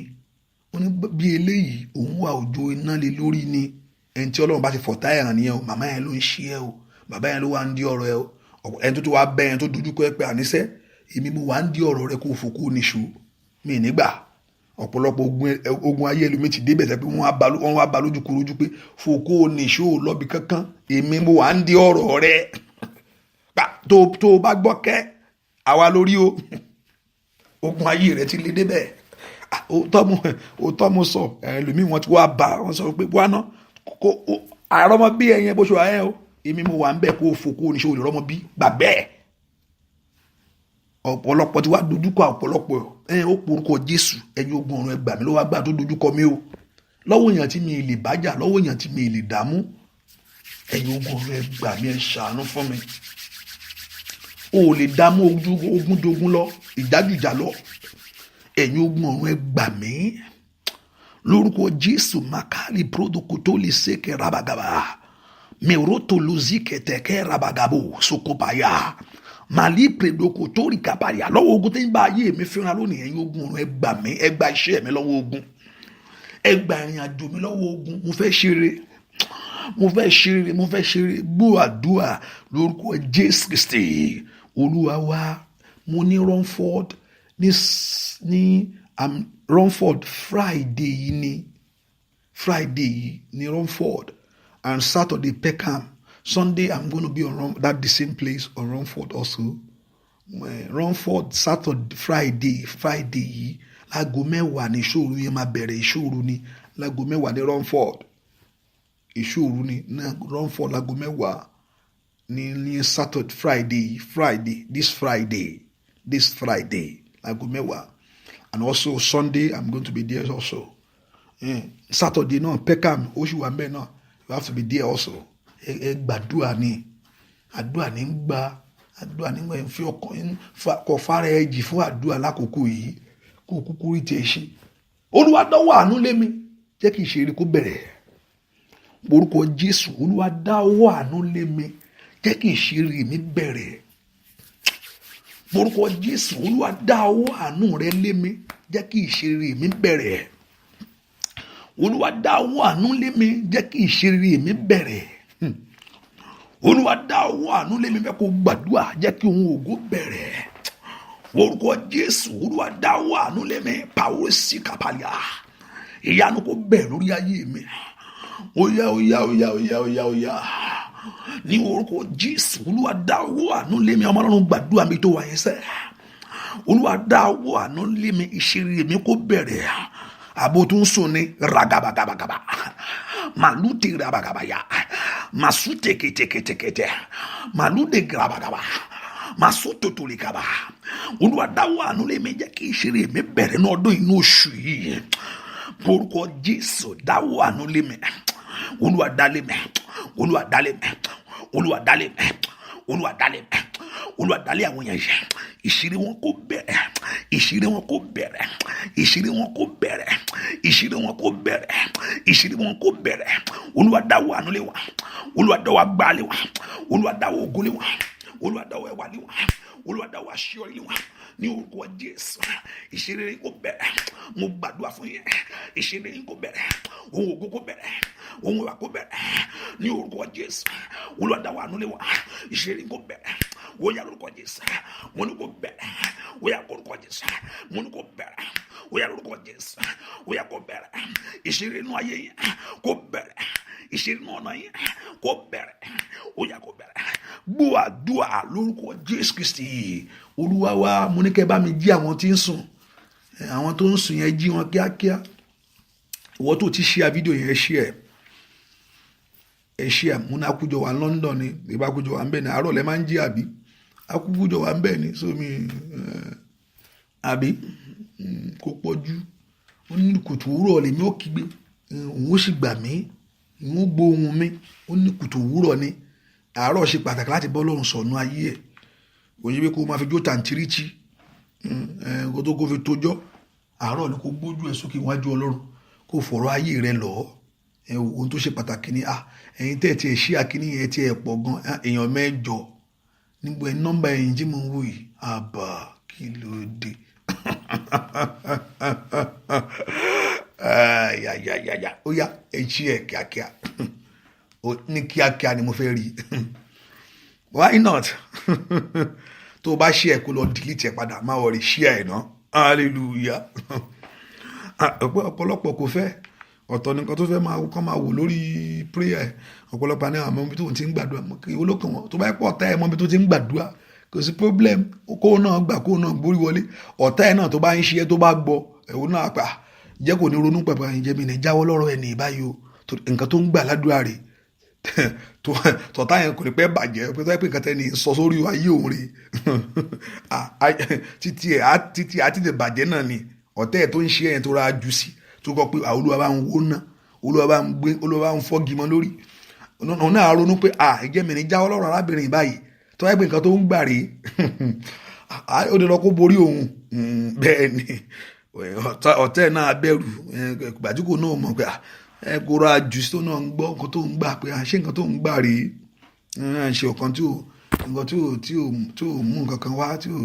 Ó ní bí eléyìí òun wà òjò iná lé lórí ni. Ẹni tí Ọlọ́run bá ti fọ̀tá ẹ̀ràn nìyẹn o, màmá yẹn ló ń ṣe ẹ o, bàbá yẹn ló wà ń di ọ̀rọ̀ ẹ o. Ẹni tó ti wá bẹ́ ẹni tó dojú kọ ẹ pé àníṣẹ́ èmi mo wà ń di ọ̀rọ̀ rẹ kó o fò kó o níṣó. Mi nígbà ọ̀pọ̀lọpọ̀ ogun ayé ẹlòmíì ti débẹ̀ sẹ́ pé wọ́n wá ba lójú korojú pé fò kó o níṣó lọ́bi kankan, èmi mo wà ń di ọ̀rọ̀ rẹ. Tó o bá gbọ́ kẹ́ àwa lórí o. Ogun ayé rẹ ti lé débẹ̀. Òótọ́ mo sọ, ẹlòmíì wọ́n ti wá bá wọn sọ pé wá náà kó àrọ́mọ bí ẹ̀yẹn bó ṣe wà ẹ́ o, èmi mo wà ń bẹ̀ kó o fò kó o níṣó lè rọ́mọ bí gbà bẹ́ẹ̀. Ọ̀pọ̀lọpọ̀ ti wá dojúkọ ọ̀pọ̀lọpọ̀ ó porúkọ Jésù, ẹ̀yin ogun ọ̀run ẹ gbà mí lọ́wọ́ agbára tó dojúkọ mi o, lọ́wọ́ èèyàn tí mi lè bájà, lọ́wọ́ èèyàn tí mi lè dààmú. Ẹ̀yin ogun ọ̀run ẹ gbà mí, ẹ ṣàánú fún mi. O ò lè dààmú ogun dogun lọ, ìjájújà lọ. Ẹ̀yin ogun ọ̀run ẹ gbà mí lórúkọ Jésù. Makali prodoko lè ṣèkè rabagaba mèrótò lozike tẹ̀kẹ́ rabagabo sokopaya màlí pèdókò tó rí kápáyà lọ́wọ́ ogun tí ń bá ayé mi fínra lónìí. Ẹ̀yin ogun ọ̀run ẹ gbà mí, ẹ gba iṣẹ́ mi lọ́wọ́ ogun, ẹ gba ìrìn àjò mi lọ́wọ́ ogun. Mo fẹ́ ṣeré, gbọ́ àdúrà lórúkọ Jésù Kristi Olúwa wa. Mo ní Romford Romford Friday yìí ní Romford, and Saturday Peckham. Sunday I'm going to be on the same place on Romford also. Romford Saturday Friday yìí láago 10 ní ìṣòro yẹn máa bẹ̀rẹ̀. Ìṣòro ní láago 10 ní Romford. Ìṣòro ní Romford láago 10 ní Saturday this Friday aago mẹ́wàá, and also Sunday I'm going to be there also. Saturday náà Peckham oṣù wa mbẹ náà you have to be there also. Gbàdúrà ni àdúrà ní gbà fi ọkàn kọ fara ẹjì fún àdúrà lákòókò yìí kó kúkú rí tiẹ̀ ṣe. Olúwa dáwọ́ àánú lé mi, jẹ́ kí ìṣeré kó bẹ̀rẹ̀. Orúkọ Jésù, Olúwa dáwọ́ àánú lé mi, jẹ́ kí ìṣeré mi bẹ̀rẹ̀. Orúkọ Jésù, Olúwa dáwọ́ àánú rẹ lé mi, jẹ́ kí ìṣeré mi bẹ̀rẹ̀. Olúwa dáwọ́ àánú lé mi, jẹ́ kí ìṣeré mi bẹ̀rẹ̀. Olúwa dáwọ́ àánú lé mi, fẹ́ kó gbàdúrà, jẹ́ kí ohun ògo bẹ̀rẹ̀. Orúkọ Jésù, Olúwa dáwọ́ àánú lé mi, pàwọ́ sí kàpàlà. Ìyanu kó bẹ̀rẹ̀ lórí ayé mi. Oya. Ní orúkọ Jésù, Olúwa dáwọ́ àánú lé mi, ọmọ Ọlọ́run gbàdúrà mi tó wà yẹn sẹ́. Olúwa dáwọ́ àánú lé mi, ìṣeré mi kó bẹ̀rẹ̀. Àbò tó ń sùn ní ragabagabagaba, màlúùtì rabagabaya, màsúùtì kẹtẹkẹtẹkẹtẹ, màlúùdè grabagaba, màsúùtòtòlì kaba. Olúwa dáwọ́ àánú lé mi, jẹ́ kí ìṣeré mi bẹ̀rẹ̀ ní ọdún inú oṣù yìí. Orúkọ Jésù, dáwọ́ àánú lé mi. Olúwa dá lé mi, Olúwa dá lé mi, Olúwa dá lé mi, Olúwa dá lé mi, Olúwa dá lé àwọn yẹn. Ìṣeré wọn kó bẹ̀rẹ̀, ìṣeré wọn kó bẹ̀rẹ̀, ìṣeré wọn kó bẹ̀rẹ̀, ìṣeré wọn kó bẹ̀rẹ̀, ìṣeré wọn kó bẹ̀rẹ̀. Olúwa dáwọ́ àánú lé wa, Olúwa dáwọ́ agbára lé wa, Olúwa dáwọ́ ògo lé wa, Olúwa dáwọ́ ẹwà lé wa, Olúwa dáwọ́ àṣeyọrí lé wa. Ní orúkọ Jésù, ìṣeré yín kó bẹ̀rẹ̀. Mo gbàdúrà fún yín, ìṣeré yín kó bẹ̀rẹ̀, ohun ògo kó bẹ̀rẹ̀, ohun ìwà kó bẹ̀rẹ̀. Ní orúkọ Jésù, Olúwa dáwọ́ àánú lé wa, ìṣeré yín kó bẹ̀rẹ̀. Ó yá lórúkọ Jésù, mo ní kó bẹ̀rẹ̀. Ó yá lórúkọ Jésù, mo ní kó bẹ̀rẹ̀. Ó yá lórúkọ Jésù, ó yá kó bẹ̀rẹ̀. Ìṣeré inú ayé yín kó bẹ̀rẹ̀, ìṣeré inú ọ̀nà yín kó bẹ̀rẹ̀. Ó yá kó bẹ̀rẹ̀. Gbọ́ àdúrà lórúkọ Jésù Kristi Olúwa wa. Mo ní kẹ́ bá mi jí àwọn tí ń sùn, àwọn tó ń sùn yẹn jí wọn kíákíá. Ìwọ tó ti share fídíò yẹn share. Mo ní akújọ wa London ni, ìbá akújọ wa ń bẹ̀ ní àárọ̀ lẹ́ máa ń jí àbí akújọ wa ń bẹ̀ ní sómi àbí kò pọ̀jù. Ó ní kùtù òwúrọ̀ lèmi ó kígbe, òun ó sì gbà mí, òun ó gbọ́ ohùn mi. Ó ní kùtù òwúrọ̀ ni àárọ̀ ṣe pàtàkì láti bọ́ lọ́run sọ̀nù ayé ẹ̀. Òyìnbó kó máa fi jó tàǹtìrìtì kó tó kó fi tójọ́. Àárọ̀ ni kó gbójú ẹ̀ sókè wájú Ọlọ́run kó fọ̀rọ̀ ayé rẹ̀ lọ̀. Ohun tó ṣe pàtàkì ni ẹ̀yin tẹ́ ti ẹ̀ ṣí àkíní yẹn tí ẹ̀ pọ̀ gan, èèyàn 8 nígbà nọ́mbà ẹ̀yìn tí mo ń wò yìí. Àbá kí ló dé? Ó yá ẹ ṣí ẹ̀ kíákíá. Ní kíákíá ni mo fẹ́ rí. Why not? Tó o bá ṣí ẹ̀ kó lọ delete ẹ̀ padà, má wọrí, ṣí ẹ̀ náà. Hallelujah. Ọ̀pọ̀lọpọ̀ kò fẹ́, ọ̀tọ̀ nìkan tó fẹ́ máa wò lórí prayer. Ọ̀pọ̀lọpọ̀ ní àwọn ọmọ ibi tó ti ń gbàdúrà, kí olókàn wọn tó bá pọ̀ ọ̀tá ẹ̀ mọ́ ibi tó ti ń gbàdúrà kò sí problem. Kó náà gbà, kó náà gbórí wọlé. Ọ̀tá ẹ̀ náà tó bá ń ṣe é tó bá gbọ́ ẹ̀wọ̀n náà pa jẹ́ kò ní ronú pẹ̀pẹ̀ ìjẹ́bi ní jáwọ́ lọ́rọ̀ ẹ̀ ní ìbáyìí o. Nǹkan tó ń gbà ládùúrà rẹ̀ tọ̀tá yẹn kò ní pẹ́ bàjẹ́ pé nǹkan tẹ́ ni sọ sórí ayé òun rè títí àti lè bàjẹ́ náà ni. Ọ̀tá ẹ̀ tó ń ṣe ẹ̀yẹn tó ra jù sí tó kọ pé Olúwa bá ń wó ná, Olúwa bá ń gbé, Olúwa bá ń fọ́gi mọ́ lórí. Òun náà ronú pé ìjẹ́ mi ní jáwọ́ lọ́rọ̀ arábìnrin báyìí tó wáyé pé nǹkan tó ń gbà rèé ó lè lọ kó borí òun. Bẹ́ẹ̀ ni ọ̀tá ẹ̀ náà bẹ̀rù gbàdúgbò náà mọ̀ pé kó ra jù sí tó náà ń gbọ́ nǹkan tó ń gbà pé ṣé nǹkan tó ń gbà rèé ṣe ọ̀kan tí ò mú nǹkan kan wá tí ò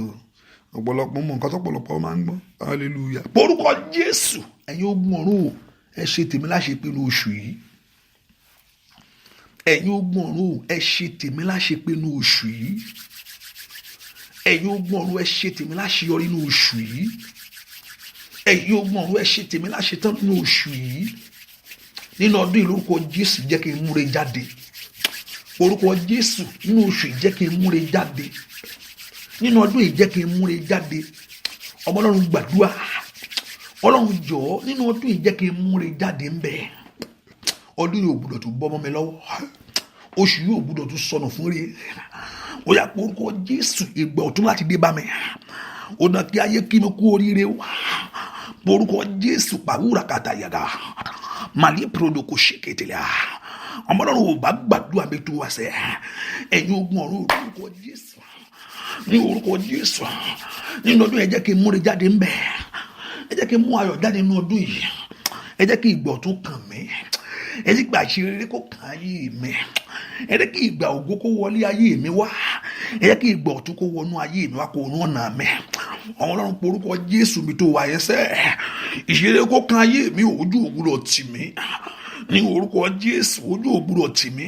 ọ̀pọ̀lọpọ̀ mọ̀ nǹkan tọ́pọ̀lọpọ̀ máa ń gbọ́. Hallelujah. Orúkọ Jésù, ẹ̀yin ogun ọ̀run ẹ ṣe tèmi láṣepé ní oṣù yìí. Ẹ̀yin ogun ọ̀run ẹ ṣe tèmi láṣepé ní oṣù yìí. Ẹ̀yin ogun ọ̀run ẹ ṣe tèmi láṣeyọrí ní oṣù yìí. Ẹ̀yin ogun ọ̀run ẹ ṣe tèmi láṣetán ní oṣù yìí. Nínú ọdún yìí lórúkọ Jésù jẹ́ kí n múre jáde. Orúkọ Jésù nínú oṣù yìí jẹ́ kí n múre jáde. Nínú ọdún yìí jẹ́ kí n múre jáde. Ọmọ Ọlọ́run gbàdúrà. Ọlọ́run jọ̀ọ́ nínú ọdún yìí jẹ́ kí n múre jáde ń bẹ̀. Ọdún yìí ò gbọdọ̀ tó bọ́ mọ́ mi lọ́wọ́. oṣù yóò gbúdọ̀ tún sọnù fún rere. Ó yá pé orúkọ Jésù ìgbà ọ̀tun láti dé bá mi. Ó dán kí ayé kí mi kú oríire wá. Orúkọ Jésù pàwúrà kàtà yàgà màlí prodoko ṣèkètèlè ọmọ Ọlọ́run ò bá gbàdúrà mi tó wá sẹ́ ẹ̀yin ogun ọ̀run orúkọ Jésù ní orúkọ Jésù nínú ọdún ẹ jẹ́ kí n múre jáde ńbẹ̀, ẹ jẹ́ kí n mú ayọ̀ jáde nínú ọdún yìí, ẹ jẹ́ kí ìgbà ọ̀tun kàn mí, ẹ jẹ́ kí àṣírí kó kàn ayé mi, ẹ jẹ́ kí ìgbà ògo kó wọlé ayé mi wá, ẹ jẹ́ kí ìgbà ọ̀tun kó wọnú ayé mi wá kó rún ọ̀nà mi. Àwọn Ọlọ́run porúkọ Jésù mi tó wà yẹn sẹ́ ìṣeré kó kan ayé mi, ojú ògbúdọ̀ tì mí ní orúkọ Jésù, ojú ògbúdọ̀ tì mí,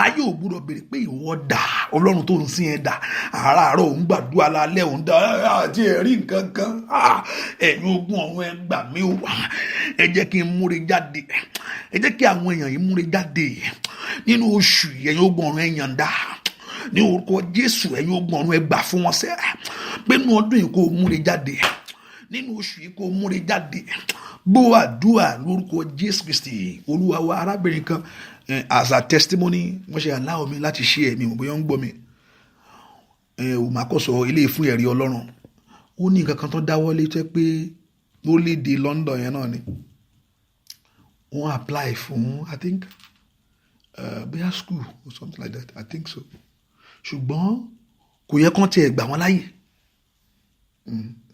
ayé ògbúdọ̀ béèrè pé ìwọ dà, Ọlọ́run tó ń sìn ẹ dà, àràárọ̀ òun gbàdúrà lálẹ́ òun dà àti ẹ̀rí nǹkan kan. Ẹ̀yin ogun ọ̀run ẹ gbà mí o, ẹ jẹ́ kí n múre jáde, ẹ jẹ́ kí àwọn èèyàn yìí múre jáde nínú oṣù yìí. Ẹ̀yin ogun ọ̀run ẹ yànda ní orúkọ Jésù, ẹ̀yin ogun ọ̀run ẹ gbà fún wọn sẹ́ pé nínú ọdún yìí kó múre jáde, nínú oṣù yìí kó múre jáde. Gbọ́ àdúrà lórúkọ Jésù Kristi Olúwa wa. Arábìnrin kan as a testimony wọ́n ṣe allow mi láti ṣe ẹ̀mí bóyá ń gbọ́ mi, ò máa kọ́ sọ ilé fún ẹ̀rí Ọlọ́run. Ó ní nǹkan kan tó dáwọ́lé tẹ́ pé lórílẹ̀-èdè London yẹn náà ni wọ́n apply fún I think bóyá school or something like that, I think so. Ṣùgbọ́n kò yẹ kán tiẹ̀ gbà wọ́n láyè.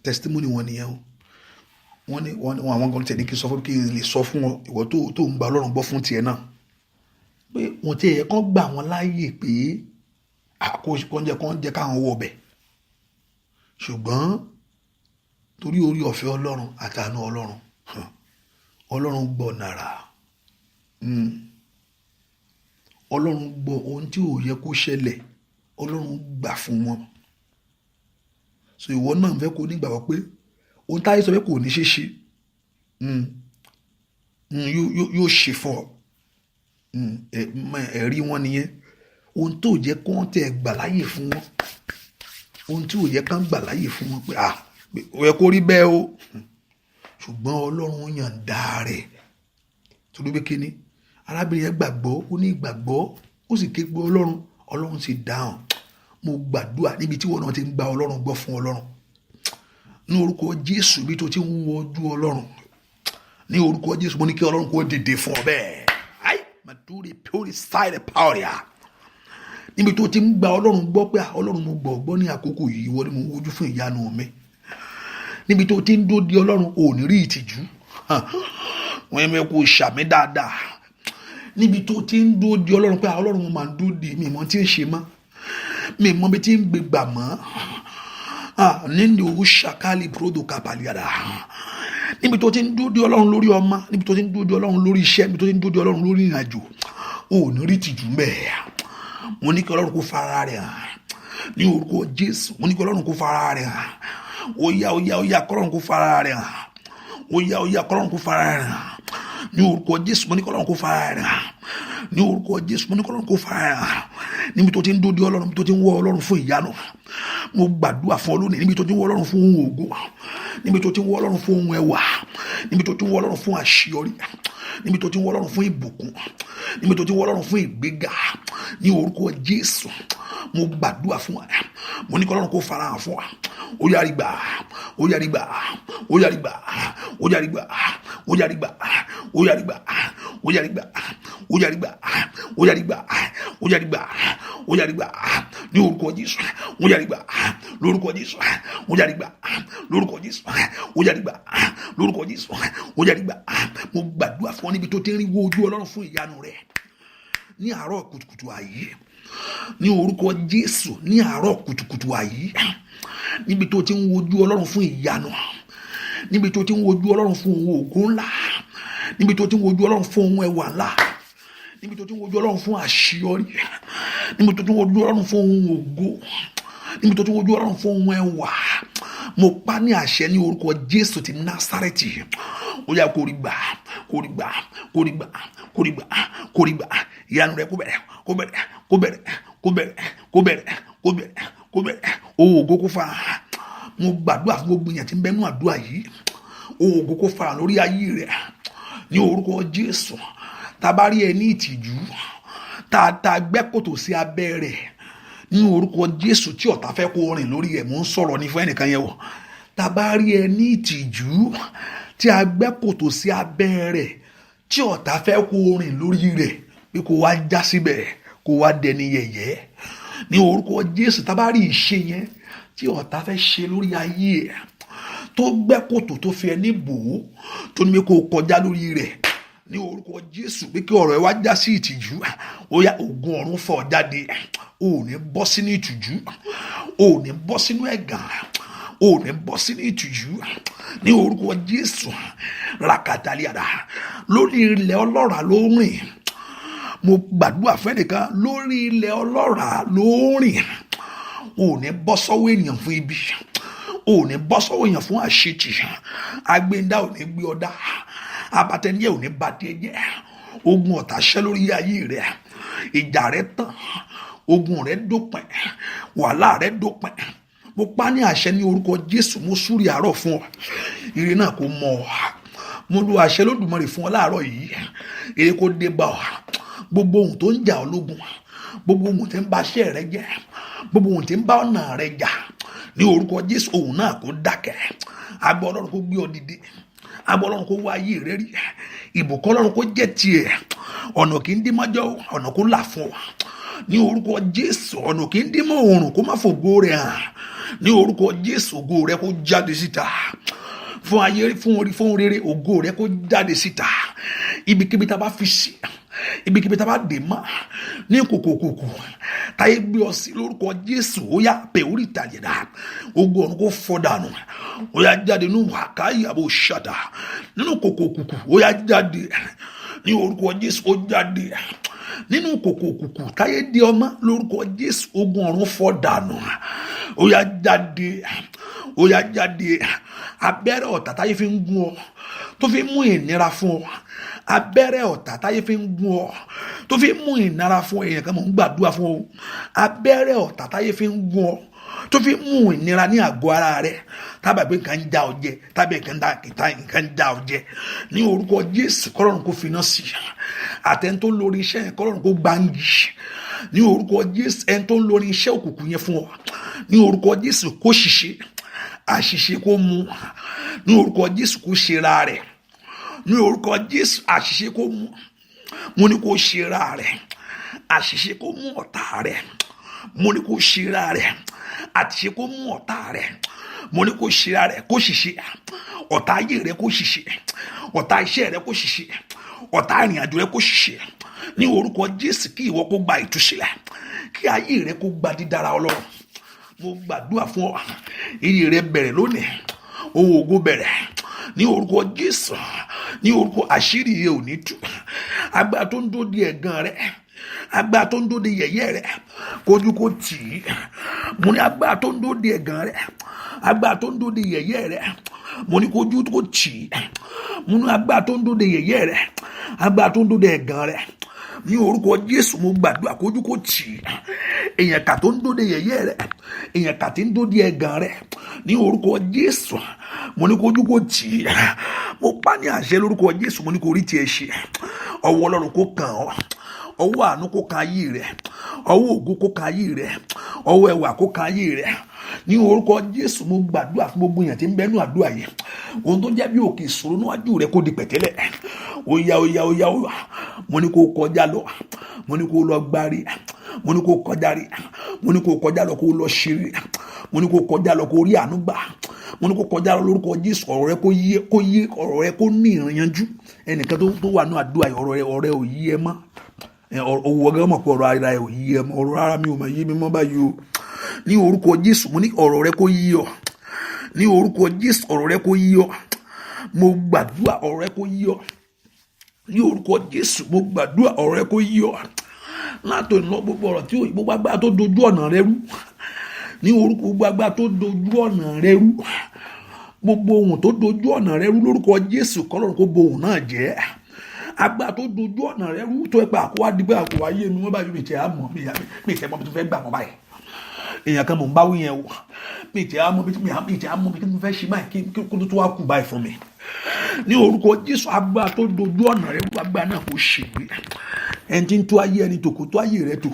Testimony wọn nìyẹn o. Wọ́n ní àwọn kan tẹ̀ ní kí n sọ fún kí n lè sọ fún ọ ìwọ tó ń gba Ọlọ́run gbọ́ fún tiẹ̀ náà pé wọ́n tiẹ̀ yẹ kán gbà wọ́n láyè pé kán jẹ́ káwọn wọ ọbẹ̀. Ṣùgbọ́n torí orí ọ̀fẹ́ Ọlọ́run àtàánú Ọlọ́run gbọ́ nàrà. Ọlọ́run gbọ́ ohun tí ò yẹ kó ṣẹlẹ̀, Ọlọ́run gbà fún wọn. So ìwọ náà fẹ́ kó nígbàgbọ́ pé ohun táyé sọ pé kò ní ṣe ṣe yóò ṣe fún ọ. Ẹ̀rí wọn nìyẹn. Ohun tó jẹ́ kó wọ́n tẹ̀ gbà láyè fún wọn, ohun tí ò yẹ kán gbà láyè fún wọn pé ó yẹ kó rí bẹ́ẹ̀ o. Ṣùgbọ́n Ọlọ́run yànda rẹ̀ torí pé kíni arábìnrin yẹn gbàgbọ́, ó ní ìgbàgbọ́, ó sì ké pe Ọlọ́run sì dáhùn. Mo gbàdúrà níbi tí wọn náà ti ń gba Ọlọ́run gbọ́ fún Ọlọ́run ní orúkọ Jésù, bí tó ti ń wọ ojú Ọlọ́run ní orúkọ Jésù, mo ní kí Ọlọ́run kó dìde fún ọ bẹ́ẹ̀. Màdúrà pure side power ya níbi tó ti ń gba Ọlọ́run gbọ́ pé Ọlọ́run mo gbọ́ ní àkókò yìí, ìwọ ni mo wojú fún ìyanu mi. Níbi tó ti ń dó di Ọlọ́run ò ní rí ìtìjú. Wọ́n yẹn mẹ́kọ̀ọ́ ṣàmì dáadáa. Níbi tó ti ń dó di Ọlọ́run pé Ọlọ́run mo máa ń dó di mi mọ́ tí ń ṣe mọ́, mi mọ́ bí tí ń gbé gbà mọ́. Nínú owó ṣàkálì prodo kapaliada. Níbi tó ti ń dó di Ọlọ́run lórí ọmọ, níbi tó ti ń dó di Ọlọ́run lórí iṣẹ́, níbi tó ti ń dó di Ọlọ́run lórí ìrìnàjò, ò ní rí ìtìjú mẹ́ẹ̀. Mo ní kí Ọlọ́run kó fara rẹ̀ hàn ní orúkọ Jésù. Mo ní kí Ọlọ́run kó fara rẹ̀ hàn. Ó yá kọ́lọ́run kó fara rẹ̀ hàn. Ó yá kọ́lọ́run kó fara rẹ̀ hàn ní orúkọ Jésù. Mo ní kí Ọlọ́run kó fara rẹ̀ hàn ní orúkọ Jésù. Mo ní kí Ọlọ́run kó fara rẹ̀ hàn níbi tó ti ń dóde Ọlọ́run, níbi tó ti ń wọ Ọlọ́run fún ìyanu. Mo gbàdúrà fún ọ lónìí níbi tó ti ń wọ Ọlọ́run fún ohun ògo, níbi tó ti ń wọ Ọlọ́run fún ohun ẹwà, níbi tó ti ń wọ Ọlọ́run fún àṣeyọrí, níbi tó ti ń wọ Ọlọ́run fún ìbùkún, níbi tó ti ń wọ Ọlọ́run fún ìgbéga ní orúkọ Jésù. Mo gbàdúrà fún wa, mo ní kí Ọlọ́run kó farahàn fún wa. Ó yá rí gbà, ó yá rí gbà, ó yá rí gbà, ó yá rí gbà, ó yá rí gbà, ó yá rí gbà, ó yá rí gbà, ó yá rí gbà, ó yá rí gbà, ó yá rí gbà, ó yá rí gbà ní orúkọ Jésù. Ó yá rí gbà lórúkọ Jésù. Ó yá rí gbà lórúkọ Jésù. Ó yá rí gbà lórúkọ Jésù. Ó yá rí gbà. Mo gbàdúrà fún ọ níbi tó ti ń rí wo ojú Ọlọ́run fún ìyanu rẹ̀ ní àárọ̀ kùtùkùtù ayé ní orúkọ Jésù. Ní àárọ̀ kùtùkùtù ayé níbi tó ti ń wojú Ọlọ́run fún ìyanu, níbi tó ti ń wojú Ọlọ́run fún ohun ògo ńlá, níbi tó ti ń wojú Ọlọ́run fún ohun ẹwà ńlá, níbi tó ti ń wojú Ọlọ́run fún àṣeyọrí, níbi tó ti ń wojú Ọlọ́run fún ohun ògo, níbi tó ti ń wojú Ọlọ́run fún ohun ẹwà. Mo pa ní àṣẹ ní orúkọ Jésù ti Násárẹ́tì. Ó yá kó rí gbà, kó rí gbà, kó rí gbà, kó rí gbà, kó rí gbà. Ìyanu rẹ̀ kó bẹ̀rẹ̀, kó bẹ̀rẹ̀, kó bẹ̀rẹ̀, kó bẹ̀rẹ̀, kó bẹ̀rẹ̀, kó bẹ̀rẹ̀, kó bẹ̀rẹ̀. Ògo kó fara. Mo gbàdúrà fún gbogbo èèyàn tí ń bẹ nínú àdúrà yìí. Ògo kó fara lórí ayé rẹ̀ ní orúkọ Jésù. Tá bá rí ẹ ní ìtìjú, tá a gbẹ́ kòtò sí abẹ́ rẹ̀ ní orúkọ Jésù tí ọ̀tá fẹ́ kó rìn lórí ẹ̀. Mò ń sọ̀rọ̀ ní fún ẹnìkan yẹn wọ̀. Tá a bá rí ẹ ní ìtìjú tí a gbẹ́ kòtò sí abẹ́ rẹ̀ tí ọ̀tá fẹ́ kó rìn lórí rẹ̀ pé kó wá já síbẹ̀ kó wá dẹni yẹ̀yẹ́ ní orúkọ Jésù. Tá a bá rí ìṣe yẹn tí ọ̀tá fẹ́ ṣe lórí ayé ẹ̀ tó gbẹ́ kòtò tó fi ẹni bò ó tó ní pé kó kọjá lórí rẹ̀ ní orúkọ Jésù pé kí ọ̀rọ̀ ẹ wá já sí ìtìjú, ó yá ògùn ọ̀run fọ̀ jáde. O ò ní bọ́ sínú ìtìjú, o ò ní bọ́ sínú ẹ̀gàn, o ò ní bọ́ sínú ìtìjú ní orúkọ Jésù. Rakataliada lórí ilẹ̀ ọlọ́ràá ló rìn. Mo gbàdúrà fẹ́nìkan lórí ilẹ̀ ọlọ́ràá ló rìn. O ò ní bọ́ sọ́wọ́ ènìyàn fún ibi, o ò ní bọ́ sọ́wọ́ èèyàn fún àṣetì. Agbẹ́ndá ò ní gbé ọ̀dá, abatẹniyẹ ò ní bàtẹ jẹ́. Ogun ọ̀tá ṣẹ́ lórí ayé rẹ̀, ìjà rẹ̀ tán, ogun rẹ̀ dópin, wàhálà rẹ̀ dópin. Mo pa ní àṣẹ ní orúkọ Jésù. Mo súre àárọ̀ fún ọ, ire náà kò mọ ọ. Mo lu àṣẹ lódùmarè fún ọ láàárọ̀ yìí, ire kò dé bá ọ. Gbogbo ohun tó ń jà ọ́ lógun, gbogbo ohun tí ń bá iṣẹ́ rẹ jẹ́, gbogbo ohun tí ń bá ọ̀nà rẹ jà ní orúkọ Jésù, ohun náà kò dákẹ́. Agbọ́ Ọlọ́run kó gbé ọ dìde, agbọ́ Ọlọ́run kó wá ayé rẹ rí, ìbùkún Ọlọ́run kó jẹ́ tiẹ̀. Ọ̀nà kì í dí mọ́jọ́, ọ̀nà kó là fún ọ ní orúkọ Jésù. Ọ̀nà kì í dí mọ́ oòrùn kó má fògo rẹ̀ hàn ní orúkọ Jésù. Ògo rẹ kó jáde síta fún ayé, fún rere. Ògo rẹ kó jáde síta ibikíbi tá a bá fi sí, ibikíbi tá a bá dè mọ́ ní kòkòkòkò táyé gbé ọ sí lórúkọ Jésù. Ó yá pé orí ìtàjẹ̀dá, ògo ọ̀run kó fọ́ dànù. Ó yá jáde nínú wàkáyà bó ṣàdá nínú kòkòkòkò. Ó yá jáde ní orúkọ Jésù. Ó jáde nínú kòkòkòkò táyé di ọmọ lórúkọ Jésù. Ogun ọ̀run fọ́ dànù. Ó yá jáde, ó yá jáde. Abẹ́rẹ́ ọ̀tá táyé fi ń gún ọ tó fi mú ìnira fún ọ, abẹ́rẹ́ ọ̀tá táyé fi ń gún ọ tó fi mú ìnira fún ọ. Èèyàn kan mọ̀ ń gbàdúrà fún ọ. Abẹ́rẹ́ ọ̀tá táyé fi ń gún ọ tó fi mú ìnira ní àgọ́ ara rẹ, tábà pé nǹkan ń já ọ jẹ, tábà nǹkan ń já ọ jẹ ní orúkọ Jésù. kọ́lọ́run kó finá sí i. Àtẹni tó ń lórí iṣẹ́ yẹn kọ́lọ́run kó gbáǹgì ní orúkọ Jésù. Ẹni tó ń lórí iṣẹ́ òkùnkùn yẹn fún ọ ní orúkọ Jésù kó ṣìṣe, àṣìṣe kó mú ní orúkọ Jésù. Kó ṣera rẹ̀ ní orúkọ Jésù. Àṣìṣe kó mú, mo ní kó ṣera rẹ̀. Àṣìṣe kó mú ọ̀tá rẹ̀, mo ní kó ṣera rẹ̀. Àṣìṣe kó mú ọ̀tá rẹ̀, mo ní kó ṣera rẹ̀. Kó ṣìṣe, ọ̀tá ayé rẹ̀ kó ṣìṣe, ọ̀tá iṣẹ́ rẹ̀ kó ṣìṣe, ọ̀tá ìrìnàjò rẹ̀ kó ṣìṣe ní orúkọ Jésù. Kí ìwọ kó gba ìtúsílẹ̀, kí ayé rẹ̀ kó gba dídára Ọlọ́run. Mo gbàdúrà fún ọ, ire rẹ̀ bẹ̀rẹ̀ lónìí, ohun ògo bẹ̀rẹ̀ ní orúkọ Jésù. Ní orúkọ, àṣírí yẹ ò ní tú. Agbára tó ń dóde ẹ̀gàn rẹ̀, agbára tó ń dóde yẹ̀yẹ́ rẹ̀, kójú kó tì í. Mo ní agbára tó ń dóde ẹ̀gàn rẹ̀, agbára tó ń dóde yẹ̀yẹ́ rẹ̀, mo ní kójú kó tì í. Mo ní agbára tó ń dóde yẹ̀yẹ́ rẹ̀, agbára tó ń dóde ẹ̀gàn rẹ̀ ní orúkọ Jésù. Mo gbàdúrà kójú kó tì í. Èèyàn kà tó ń dóde yẹ̀yẹ́ rẹ̀, èèyàn kà tí ń dóde ẹ̀gàn rẹ̀ ní orúkọ Jésù. Mo ní kójú kó tì í. Mo pa ní àṣẹ lórúkọ Jésù. Mo ní kó rí tiẹ̀ ṣe. Ọwọ́ Ọlọ́run kó kàn ọ́, ọwọ́ àánú kó kan ayé rẹ̀, ọwọ́ ògo kó kan ayé rẹ̀, ọwọ́ ẹwà kó kan ayé rẹ̀ ní orúkọ Jésù. Mo gbàdúrà fún gbogbo èèyàn tí ń bẹnu àdúrà yìí. Ohun tó jẹ́ bí òkè ìṣòro níwájú rẹ̀ kó di pẹ̀tẹ́lẹ̀. Ó yá, ó yá, ó yá, ó yá. Mo ní kó kọjá lọ, mo ní kó lọ gbárí, mo ní kó kọjá rí, mo ní kó kọjá lọ kó lọ ṣeré, mo ní kó kọjá lọ kó rí àánú gbà, mo ní kó kọjá lọ lórúkọ Jésù. Ọ̀rọ̀ rẹ kó yé, ọ̀rọ̀ rẹ kó ní ìrìnyanjú. Ẹnìkan tó wà ní àdúrà yìí, ọ̀rọ̀ rẹ ò yí ẹ mọ́. Owó ọgá mọ̀ pé ọ̀rọ̀ ara ẹ ò yí ẹ mọ́. Ọ̀rọ̀ ara mi ò mọ̀ yé mi mọ́ báyìí o. Ní orúkọ Jésù, mo ní ọ̀rọ̀ rẹ kó yí ọ. Ní orúkọ Jésù, ọ̀rọ̀ rẹ kó yí ọ. Mo gbàdúrà ọ̀rọ̀ rẹ kó yí ọ. Ní orúkọ Jésù, mo gbàdúrà ọ̀rọ̀ rẹ kó yí ọ. Látò ní lọ gbogbo ọ̀rọ̀ tí gbogbo agbára tó dojú ọ̀nà rẹ rú. Ní orúkọ, gbogbo agbára tó dojú ọ̀nà rẹ rú, gbogbo ohun tó dojú ọ̀nà rẹ rú lórúkọ Jésù, kọ́lọ́run kó bo ohun náà jẹ́. Agbára tó dojú ọ̀nà rẹ rú tó ẹ pé àkówá dígbà àkówá yé mi wọ́n bá yóò tẹ̀ á mọ̀ mi ìtẹ̀ mọ́ bí tó fẹ́ gbà wọ́n báyìí. Èèyàn kan mò ń bá wí yẹn o, mi ìtẹ̀ á mọ̀ bí kí n fẹ́ ṣe báyìí kí kó tó wá kú báyìí fún mi. Ní orúkọ Jésù, agbára tó dojú ọ̀nà rẹ rú, agbára náà kò ṣègbè. ẹni tí ń tó ayé ẹni tò kó tó ayé rẹ tò,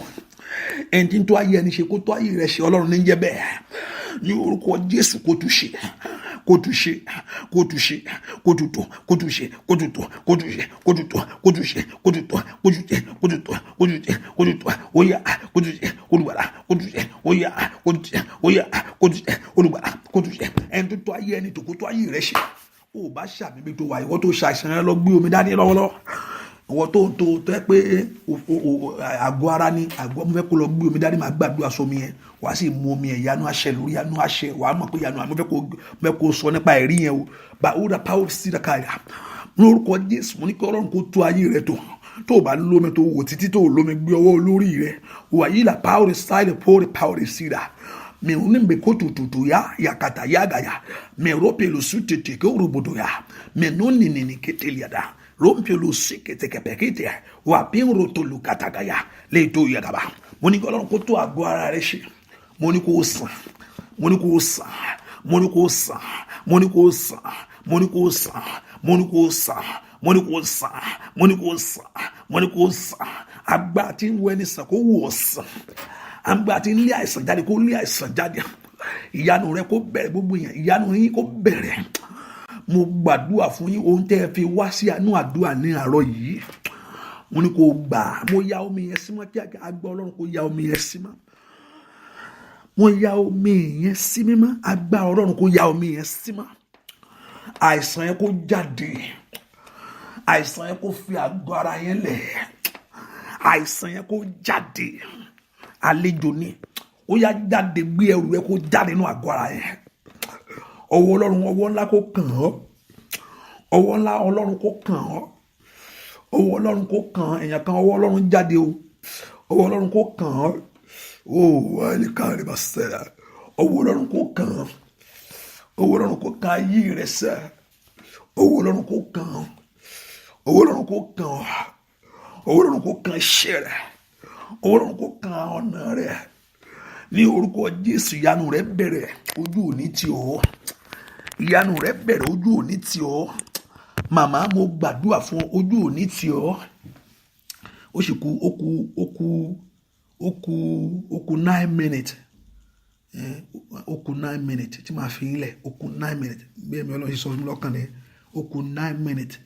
ẹni tí ń tó ayé ẹni ṣe kó tó ayé rẹ ṣe. Ọlọ́run ní ń jẹ́ bẹ́ẹ̀ ní orúkọ Jésù. Kó tún ṣe, kó tún ṣe, kó tún ṣe, kó tún tọ̀, kó tún ṣe, kó tún tọ̀, kó tún ṣe, kó tún tọ̀, kó tún ṣe, kó tún tọ̀, kó tún ṣe, kó tún tọ̀, kó tún ṣe, kó tún tọ̀, ó yá, kó tún ṣe, olùgbàlà, kó tún ṣe, ó yá, kó tún ṣe, ó yá, kó tún ṣe, olùgbàlà, kó tún ṣe. Ẹni tó tó ayé ẹni tò kó tó ayé rẹ ṣe. Ó bá ṣàmì tó wà, ìwọ tó ṣàìsàn rẹ lọ gbé omi dání lọ́wọ́lọ́wọ́. Ìwọ tó tẹ́ pé àgọ́ ara ni àgọ́, mo fẹ́ kó lọ gbé omi dání, máa gbàdúrà sómi yẹn, wàá sì mu omi yẹn, ìyanu àṣẹ lórí ìyanu àṣẹ, wàá mọ̀ pé ìyanu àmọ́ fẹ́ kó sọ nípa ẹ̀rí yẹn o. Bá ó dà power sí dàkà yà lórúkọ Jésù. Mo ní kí Ọlọ́run kó tó ayé rẹ tó o bá lómi tó wò títí tó lómi gbé ọwọ́ olórí rẹ, wà yí là power side power sí dà. Me unimbe kotututu ya yakata yagaya me rope lo sutete ke urubudo ya me noni nini keteliada rompe lo sikete kepekete wa pinro lu katagaya le to yagaba. Mo ní kí Ọlọ́run kó tó àgọ́ ara rẹ ṣe. Mo ní kó sàn, mo ní kó sàn, mo ní kó sàn, mo ní kó sàn, mo ní kó sàn, mo ní kó sàn, mo ní kó sàn, mo ní kó sàn, mo ní kó sàn. Àgbà tí ń wẹ ní sàn kó wò sàn, àgbà tí ń lé àìsàn jáde kó lé àìsàn jáde. Ìyanu rẹ kó bẹ̀rẹ̀, gbogbo yẹn ìyanu yín kó bẹ̀rẹ̀. Mo gbàdúrà fún yín, ohun tẹ́ ẹ fi wá sí àánú àdúrà ní àárọ̀ yìí, mo ní kó gbà. Mo ya omi yẹn sí mọ́ kíákíá, agbá Ọlọ́run kó ya omi yẹn sí mọ́. Mo ya omi yẹn sí mímọ́, agbá Ọlọ́run kó ya omi yẹn sí mọ́. Àìsàn yẹn kó jáde, àìsàn yẹn kó fi àgọ́ ara yẹn lẹ̀, àìsàn yẹn kó jáde. Àlejò ni ó yá jáde, gbé ẹrù rẹ kó jáde nínú àgọ́ ara yẹn. Ọwọ́ Ọlọ́run, ọwọ́ ńlá kó kàn ọ́, ọwọ́ ńlá Ọlọ́run kó kàn ọ́, ọwọ́ Ọlọ́run kó kàn èèyàn kan. Ọwọ́ Ọlọ́run jáde o, ọwọ́ Ọlọ́run kó kàn ọ́. Ó wà ní káàrí bá sẹ́yà. Ọwọ́ Ọlọ́run kó kàn ọ́, ọwọ́ Ọlọ́run kó kàn ayé rẹ sẹ́, ọwọ́ Ọlọ́run kó kàn ọ́, ọwọ́ Ọlọ́run kó kàn ọ́, ọwọ́ Ọlọ́run kó kàn iṣẹ́ rẹ, ọwọ́ Ọlọ́run kó kàn ọ̀nà rẹ. Ní orúkọ Jésù, ìyanu rẹ bẹ̀rẹ̀, ojú òní tì ọ́. Ìyanu rẹ bẹ̀rẹ̀, ojú òní tì ọ́. Màmá, mo gbàdúrà fún ọ, ojú òní tì ọ́. Ó sì kù ó kù 9 minutes. Ó kù 9 minutes tí màá fi ń lẹ̀. Ó kù 9 minutes bí ẹ̀mí Ọlọ́run ṣe sọ fún mi lọ́kàn rẹ̀. Ó kù 9 minutes.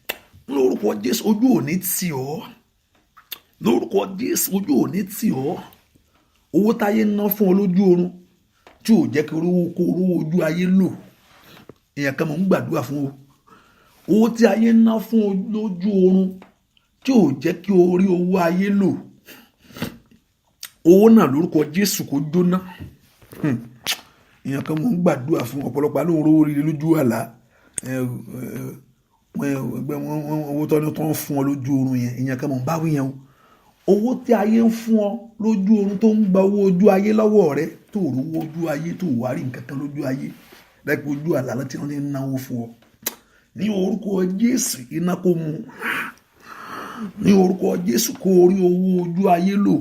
Lórúkọ Jésù, ojú òní tì ọ́. Lórúkọ Jésù, ojú òní tì ọ́. Owó táyé ná fún ọ lójú oorun tí ò jẹ́ kí orówó ojú ayé lò, èèyàn kan mọ̀ ń gbàdúrà fún o. Owó tí ayé ná fún ọ lójú oorun tí ò jẹ́ kí o rí owó ayé lò, owó náà lórúkọ Jésù kó jóná. Èèyàn kan mọ̀ ń gbàdúrà fún ọ̀pọ̀lọpọ̀ àlóhùn rówó rí lójú àlá. Owó tó ń fún ọ lójú oorun yẹn, èèyàn kan mọ̀ ń báwí yẹn o. Owó tí ayé ń fún ọ lójú oorun tó ń gba owó ojú ayé lọ́wọ́ rẹ, tó rówó ojú ayé, tó wá rí nǹkan kan lójú ayé, lẹ́pẹ́ ojú àlá tí wọ́n ti ń náwó fún ọ. Ní orúkọ Jésù, iná kó mu. Ní orúkọ Jésù, kó rí owó ojú ayé lò.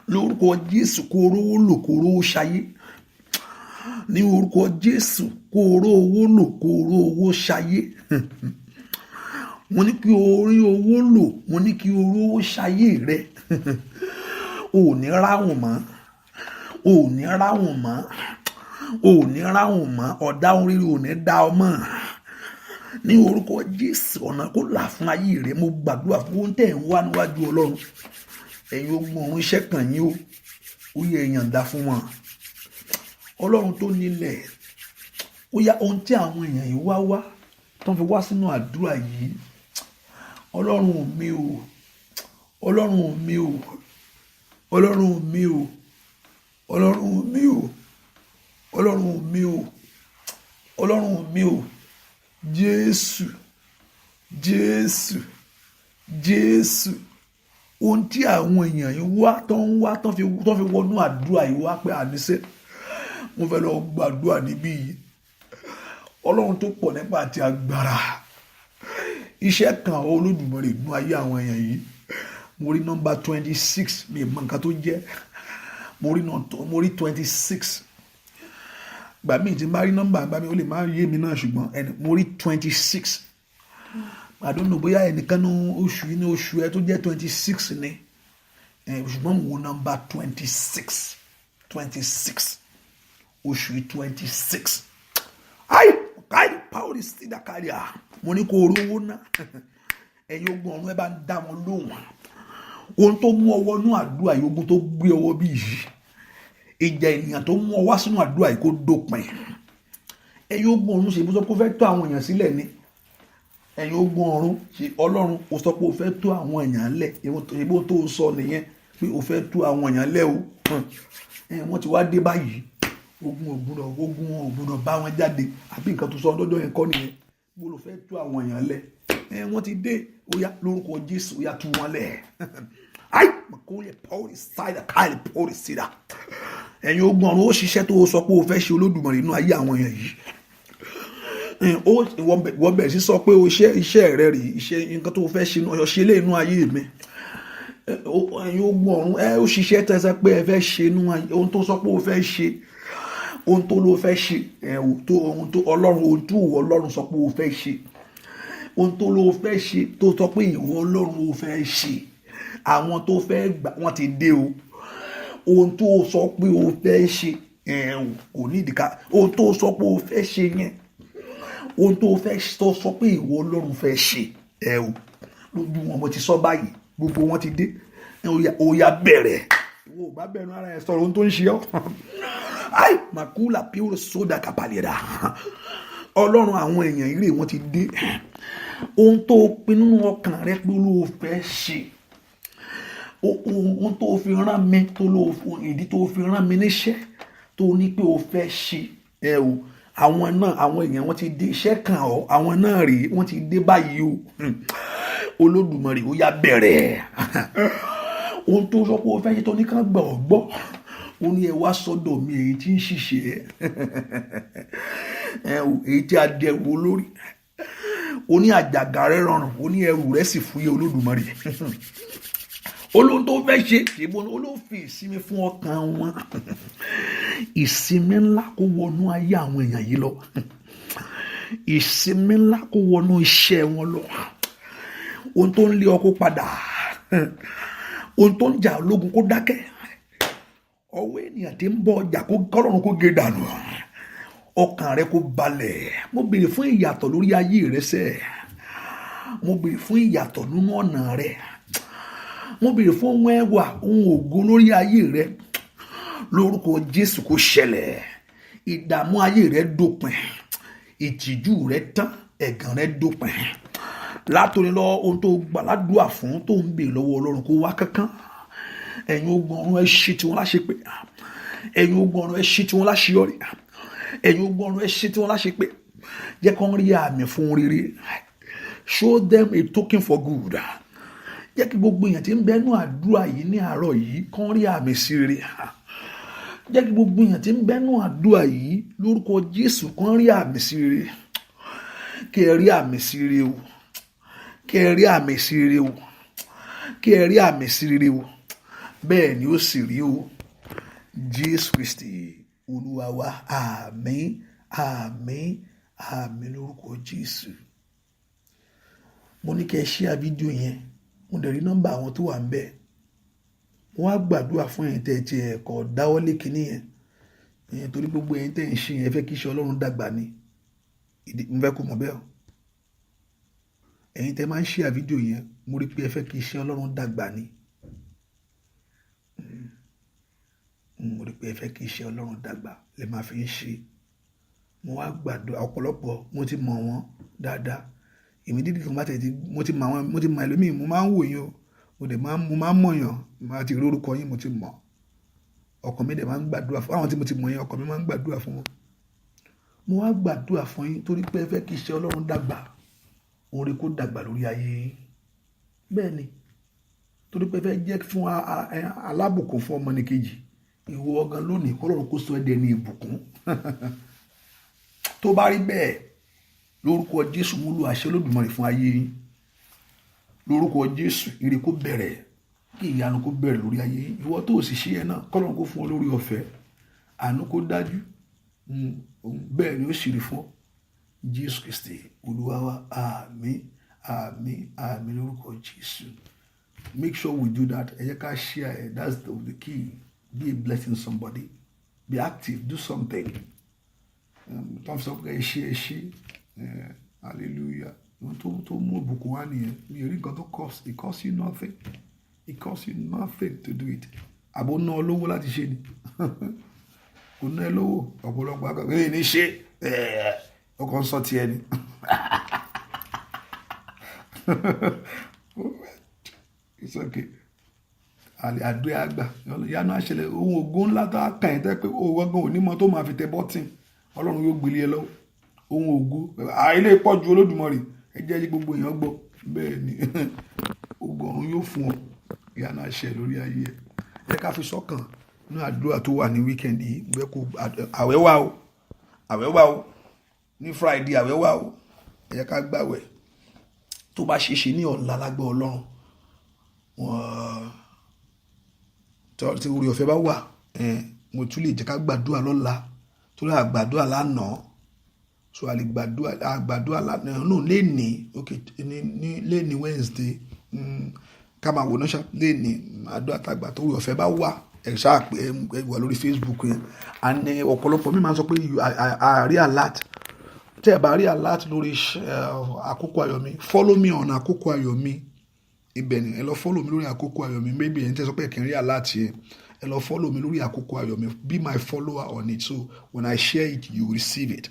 Ní orúkọ Jésù, kó rówó lò, kó rówó ṣayé. Ní orúkọ Jésù, kó rówó lò, kó rówó ṣayé. Mo ní kí o rí owó lò, mo ní kí o rówó ṣayé rẹ. O ò ní ráhùn mọ́, o ò ní ráhùn mọ́, o ò ní ráhùn mọ́. Ọ̀dá oríire ò ní dá ọ mọ́. Ní orúkọ Jésù, ọ̀nà kó là fún ayé rẹ. Mo gbàdúrà fún ohun tẹ̀ ń wá níwájú Ọlọ́run. Ẹ̀yin ogun ọ̀run, iṣẹ́ kàn yín o. Ó yẹ èèyàn dá fún wọn. Ọlọ́run tó nílẹ̀, ó yá ohun tí àwọn èèyàn yìí wá tó ń fi wá sínú àdúrà yìí. Ọlọ́run mi o, Ọlọ́run mi o, Ọlọ́run mi o, Ọlọ́run mi o, Ọlọ́run mi o, Ọlọ́run mi o. Jésù, Jésù, Jésù. Ohun tí àwọn èèyàn yìí tó fi wọnú àdúrà yìí wá pé àníṣe mo fẹ́ lọ gbàdúrà níbí yìí. Ọlọ́run tó pọ̀ nípa àti agbára, iṣẹ́ kan Olódùmarè nínú ayé àwọn èèyàn yìí. Mo rí nọ́mbà 26, mi mọ nǹkan tó jẹ́. Mo rí 26. Gbà mí tí n bá rí nọ́mbà, gbà mí ó lè má yé mi náà, ṣùgbọ́n mo rí 26. I don't know bóyá ẹnìkan ní oṣù yìí ní oṣù ẹ tó jẹ́ 26 ni ṣùgbọ́n mo wo number 26 oṣù yìí 26 káyì pàwọ́rì sí dàkárí mo ní kó orówó náà ẹ̀yin ogun ọ̀run ẹ bá ń dá wọn lóhùn ohun tó mú ọwọ́ nú àdúrà yìí ogun tó gbé ọwọ́ bí yìí ìjà ènìyàn tó mú ọwọ́ sínú àdúrà yìí kó dópin ẹ̀yin ogun ọ̀run ṣe bó sọ pé ó fẹ́ tó àwọn èèyàn sílẹ̀ ni ẹ̀yin ogun ọ̀run ṣe ọlọ́run ó sọ pé ó fẹ́ tó àwọn èèyàn lẹ̀ ìbò tó sọ nìyẹn pé ó fẹ́ tó àwọn èèyàn lẹ̀ o wọ́n ti wá dé báyìí ogun ògbúdọ̀ bá wọn jáde àbí nǹkan tó sọ lọ́jọ́ yẹn kọ́ nìyẹn bó ló fẹ́ tó àwọn èèyàn lẹ̀ wọ́n ti dé ó yá lórúkọ Jésù ó yá tú wọn lẹ̀ ai makole pauli sida kale pauli sida ẹ̀yin ogun ọ̀run ó ṣiṣẹ́ tó sọ pé ó fẹ́ ṣe Olódùmarè nínú ayé àwọn èèyàn yìí wọ́n bẹ̀rẹ̀ sí sọ pé iṣẹ́ rẹ̀ rí iṣẹ́ nǹkan tó fẹ́ ṣe lé inú ayé mi ẹ̀yin ogun ọ̀run ó ṣiṣẹ́ tẹ́sẹ̀ pé ẹ fẹ́ ṣe inú ayé ohun tó sọ pé ó fẹ́ ṣe ohun tó ló fẹ́ ṣe ohun tó Ọlọ́run ohun tó wọ Ọlọ́run sọ pé ó fẹ́ ṣe ohun tó ló fẹ́ ṣe tó sọ pé ìwọ Ọlọ́run ó fẹ́ ṣe àwọn tó fẹ́ gbà wọ́n ti dé o ohun tó sọ pé ó fẹ́ ṣe kò ní ìdíkà ohun tó sọ pé ó fẹ́ ṣe yẹn ohun tó fẹ́ tó sọ pé ìwọ Ọlọ́run fẹ́ ṣe lójú wọn mo ti sọ báyìí gbogbo wọn ti dé ó yá bẹ̀rẹ̀ ìwọ ò bá bẹ̀rù ara ẹ̀ sọ̀rọ̀ ohun tó ń ṣe ọ́ ai makula pure soda kapalera Ọlọ́run àwọn èèyàn ire wọn ti dé ohun tó pinnu ọkàn rẹ pé ló fẹ́ ṣe ohun tó fi rán mi tó ló ìdí tó fi rán mi níṣẹ́ tó ní pé o fẹ́ ṣe àwọn náà àwọn èèyàn wọn ti dé iṣẹ́ kan ọ́ àwọn náà rèé wọ́n ti dé báyìí o Olódùmarè ó yá bẹ̀rẹ̀ ohun tó sọ pé o fẹ́ ṣe tó ní ká gbà ọ́ gbọ́ ó ní ẹ wá sọ́dọ̀ mi èyí tí ń ṣiṣẹ́ èyí tí a dẹrù olórí ó ní àjàgà rẹ̀ rọrùn ó ní ẹrù rẹ̀ sì fúyẹ́ Olódùmarè olóhun tó fẹ́ ṣe ṣèbọn olófin ìsinmi fún ọkàn wọn ìsinmi ńlá kó wọnú ayé àwọn èèyàn yìí lọ ìsinmi ńlá kó wọnú iṣẹ́ wọn lọ ohun tó ń lé ọkọ padà ohun tó ń jà ológun kó dákẹ́ ọwọ́ ènìyàn tí ń bọ ọjà kó kọ́lọ́run kó gé dànù ọkàn rẹ kó balẹ̀ mo béèrè fún ìyàtọ̀ lórí ayé rẹ sẹ́ mo béèrè fún ìyàtọ̀ nínú ọ̀nà rẹ mo béèrè fún ohun ẹwà ohun ògo lórí ayé rẹ lórúkọ Jésù kó ṣẹlẹ̀ ìdààmú ayé rẹ dópin ìtìjú rẹ tán ẹ̀gàn rẹ dópin látòní lọ ohun tó gbà ládùúà fún tó ń béèrè lọ́wọ́ Ọlọ́run kó wá kankan ẹ̀yin ogun ọ̀run ẹ ṣí tiwọn láṣepé ẹ̀yin ogun ọ̀run ẹ ṣí tiwọn láṣeyọrí ẹ̀yin ogun ọ̀run ẹ ṣí tiwọn láṣepé jẹ́ kó ń rí àmì fún rere show them a token for good jẹ́ kí gbogbo èèyàn tí ń bẹ́nu àdúrà yìí ní àárọ̀ yìí kó ń rí àmì sí rere jẹ́ kí gbogbo èèyàn tí ń bẹ́nu àdúrà yìí lórúkọ Jésù kó ń rí àmì sí rere kí ẹ rí àmì sí rere o kí ẹ rí àmì sí rere o kí ẹ rí àmì sí rere o bẹ́ẹ̀ ni ó sì rí o Jésù Kristi Olúwa wa àmín àmín àmín lórúkọ Jésù. Mo ní kẹ́ ẹ share fídíò yẹn mo dẹ̀ rí nọ́mbà àwọn tó wà ń bẹ̀ wọ́n á gbàdúrà fún ẹ̀yin tẹ́ ẹ ti ẹ̀kọ́ dáwọ́lé kínní yẹn torí gbogbo ẹ̀yin tẹ́ ẹ ń ṣe yẹn fẹ́ kí iṣẹ́ Ọlọ́run dàgbà ni mo fẹ́ kó mọ̀ bẹ́ẹ̀ o ẹ̀yin tẹ́ máa ń share fídíò yẹn mo rí pé ẹ fẹ́ kí iṣẹ́ Ọlọ́run dàgbà ni mo rí pé ẹ fẹ́ kí iṣẹ́ Ọlọ́run dàgbà lè máa fi ń ṣe mo wá gbàdúrà ọ̀pọ̀lọpọ̀ mo ti mọ̀ wọ́n dáadáa èmi dídì kan bá tẹ̀ tí mo ti mọ̀ ẹlòmíì mo máa ń wò yín o mo máa ń mọ̀yàn máa ti rí orúkọ yín mo ti mọ̀ ọkàn mi dẹ̀ máa ń gbàdúrà fún àwọn tí mo ti mọ̀ yín ọkàn mi máa ń gbàdúrà fún wọn mo wá gbàdúrà fún yín torí pé ẹ fẹ́ kí iṣẹ́ Ọlọ́run dàgbà òun rí kó dàgbà lórí ayé yín bẹ́ẹ̀ ni torí pé ẹ fẹ́ jẹ́ fún alábùkún fún ọmọnìkejì ìwọ ọgán lónìí kọ́lọ́run kó sọ ẹ́ dẹni ìbùkún tó bá rí bẹ́ẹ̀ lórúkọ Jésù mo lu àṣẹ Olódùmarè fún ayé yín lórúkọ Jésù ire kó bẹ̀rẹ̀ kí ìyanu kó bẹ̀rẹ̀ lórí ayé yín ìwọ tó sì ṣe ẹ náà kọ́lọ́run kó fún ọ lórí ọ̀fẹ́ àánú kó dájú bẹ́ẹ̀ ni ó sì rí fún ọ Jésù Kristi Olúwa wa àmín àmín lórúkọ Jésù. Make sure we do that. Ẹ jẹ́ ká share it. That's the key. Be a blessing to somebody. Be active. Do something. Tó ń sọ pé ẹ ṣe hallelujah. Tó mú ìbùkún wá nìyẹn. Mi ò rí nǹkan tó cost. It costs you nothing. It costs you nothing to do it. Àbò ná olówó láti ṣe ni. Kò ná ẹ lówó. Ọ̀pọ̀lọpọ̀ akọ̀wé ní ṣe. Ọkọ̀ ń sọ tiẹ̀ ni. It's okay. Àdúrà àgbà yánú àṣẹlẹ̀ ohun ògùn ńlá tó kàn yín tẹ́ pé owó gan onímọ̀ tó máa fi tẹ bọ́tìn Ọlọ́run yóò gbélé ẹ lọ́wọ́ ohun ògùn ilé pọ̀ ju Olódùmarè ẹ jẹ́ gbogbo èèyàn gbọ́ bẹ́ẹ̀ ni ọgọ́rùn yóò fún ọ yánú àṣẹ lórí ayé ẹ ẹ ká fi sọ́kàn ní àdúrà tó wà ní wíkẹ́ndì yìí bẹ́ẹ̀ kó àwẹ̀ wà o ní Friday àwẹ̀ wà o ẹ jẹ́ ká gbàwẹ̀ tó bá ṣe ní ọ̀la lágbẹ́ Ọlọ́run tí orí ọ̀fẹ́ bá wà mo tún lè jẹ́ ká gbàdúrà lọ́la tó lè gbàdúrà lánàá so a lè gbàdúrà lánàá no léni léni Wednesday ká máa wò náà ṣá léni àdúrà tàgbà tó orí ọ̀fẹ́ bá wà ẹ̀ ṣáà pé ẹ wà lórí Facebook yẹn and ọ̀pọ̀lọpọ̀ mi máa ń sọ pé àárí alert tẹ́ ẹ bá rí alert lórí àkókò ayọ̀ mi follow me on àkókò ayọ̀ mi ibẹ̀ ni ẹ lọ follow mi lórí àkókò ayọ̀ mi maybe ẹni tẹ́ sọ pé kí n rí alert yẹn ẹ lọ follow mi lórí àkókò ayọ̀ mi be my follower on it so when I share it you receive it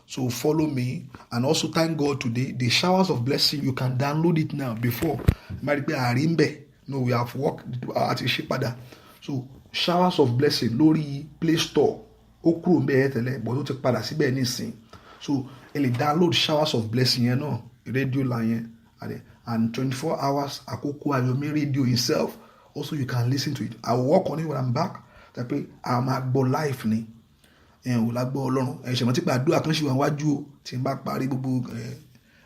so follow me and also thank God today the showers of blessing you can download it now before má rí pé àárín bẹ̀ no we have worked àti ṣe padà so showers of blessing lórí Play Store ó kúrò bẹ́ẹ̀ tẹ́lẹ̀ but ó ti padà síbẹ̀ nísìn so ẹ lè download showers of blessing yẹn náà rédíò la yẹn and 24 hours àkókò ayọ̀mí radio itself also you can listen to it I will work on it when I'm back tàbí a máa gbọ́ live ni ò lágbọ́ Ọlọ́run ẹ̀ṣẹ̀ mọ́ tí pé àdúrà kan ṣì wà wájú o tí n bá parí gbogbo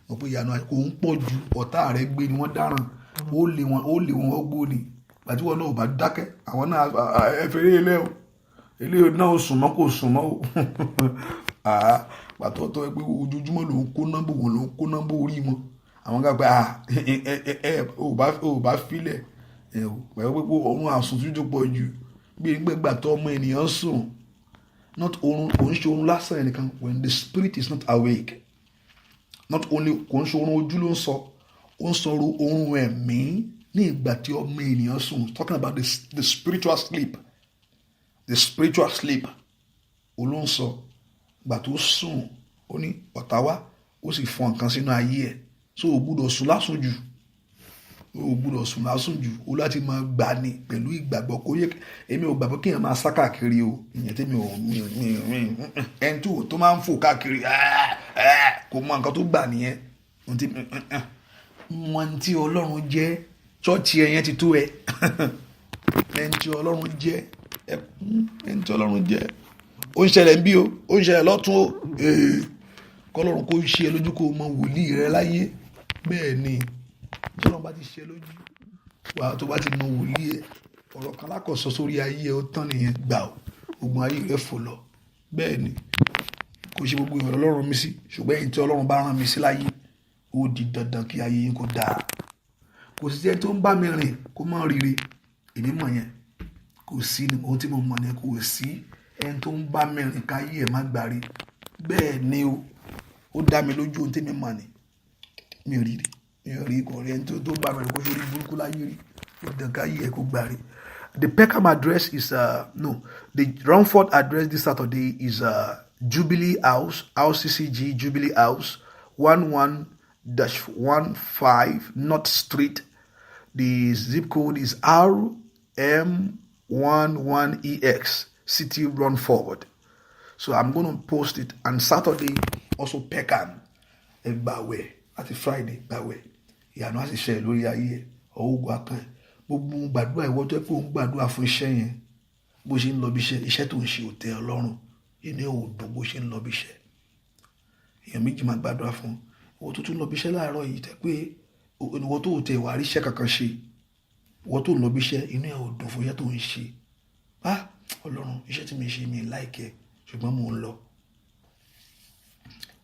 mọ̀ pé ìyanu kò ń pọ̀ ju ọ̀tá rẹ̀ gbé ni wọ́n dáràn ó lé wọn ọgbó ni àti wọn náà ò bá dákẹ́ àwọn náà ẹ̀fẹ̀rẹ̀ ilé náà sùn mọ́ kò sùn mọ́ o pàtó ọ̀tọ̀ ẹgbẹ́ ojoojúmọ́ ló ń kó nọ́mbà orí wọn àwọn gbàgbé ò bá filẹ̀ pẹ̀lú pé òun àsùn tó pọ̀ jù bí gbẹ̀gbà tó ọmọ ènìyàn sùn not oorun kò ń ṣe oorun lásán ẹnìkan when the spirit is not awake not only kò ń ṣe oorun ojú ló ń sọ ó ń sọ oorun ẹ̀mí ní ìgbà tí ọmọ ènìyàn sùn talking about the spiritual sleep ó ló ń sọ ìgbà tó sùn ó ní ọ̀tá wá ó sì fọn nǹkan sínú ayé ẹ̀ so o gbúdọ̀ sùn lásùn jù o láti máa gbà ní pẹ̀lú ìgbàgbọ́ kó yẹ èmi ò gbàgbọ́ kí èèyàn máa sá káàkiri o ìyẹn tí mi ẹni tó máa ń fò káàkiri kò mọ nǹkan tó gbà nìyẹn wọn tí Ọlọ́run jẹ́ ṣọ́ọ̀ṣì ẹ̀yẹn ti tó ẹ ẹni tí Ọlọ́run jẹ́ ó ń ṣẹlẹ̀ ń bí o ó ń ṣẹlẹ̀ lọ́tún o kọ́lọ́run kó ṣe lójú kó mọ wòlíì rẹ láyé bẹ́ẹ̀ ni tí wọ́n bá ti ṣe lójú wà tó bá ti mọ wòlíì ẹ̀ ọ̀rọ̀ kan lákọ̀ọ́sọ sórí ayé ẹ̀ ó tán nìyẹn gbà ó ogun ayé rẹ̀ fò lọ bẹ́ẹ̀ ni kò ṣe gbogbo ìrọ̀lẹ́ Ọlọ́run mi sí ṣùgbọ́n èyí tí Ọlọ́run bá rán mi sí láyé ó di dandan kí ayé yín kó dáa kò sí ẹni tó ń bá mi rìn kó mọ̀ rire èmi mọ̀ yẹn kò sí ohun tí mo mọ̀ yẹn kò sí ẹni tó ń bá mi rìn káyé ẹ̀ má gbàre bẹ́ẹ̀ ni ó dá mi lójú ohun tí mi mọ̀ ni mi ò rí kò rí ẹni tó bá mi rìn kó ṣe orí burúkú láyé rí ó dàn káyé ẹ̀ kó gbàre. The Peckham address is the Romford address this Saturday is Jubilee House, RCCG Jubilee House, 11-15 North Street. The zip code is RM11EX, City Romford. So I'm going to post it. And Saturday also Peckham. Gbàwẹ̀ àti Friday gbàwẹ̀. Ìyanu á sì ṣe lórí ayé ọwọ́ kan. Gbogbo gbàdúrà ìwọ tó pé òun gbàdúrà fún iṣẹ́ yẹn bó ṣe ń lọ bí iṣẹ́ tó ń ṣe ò tẹ́ ọ lọ́rùn inú ò dùn bó ṣe ń lọ bí iṣẹ́ èèyàn méjì máa gbàdúrà fún ìwọ tó tún lọ bí iṣẹ́ láàárọ̀ yìí tẹ́ pé ìwọ tó tẹ ìwà ríṣẹ́ kankan ṣe ìwọ tó ń lọ bí iṣẹ́ inú ò dùn fún iṣẹ́ tó ń ṣe Ọlọ́run iṣẹ́ tí mi ṣe mi láìkẹ́ ṣùgbọ́n mò ń lọ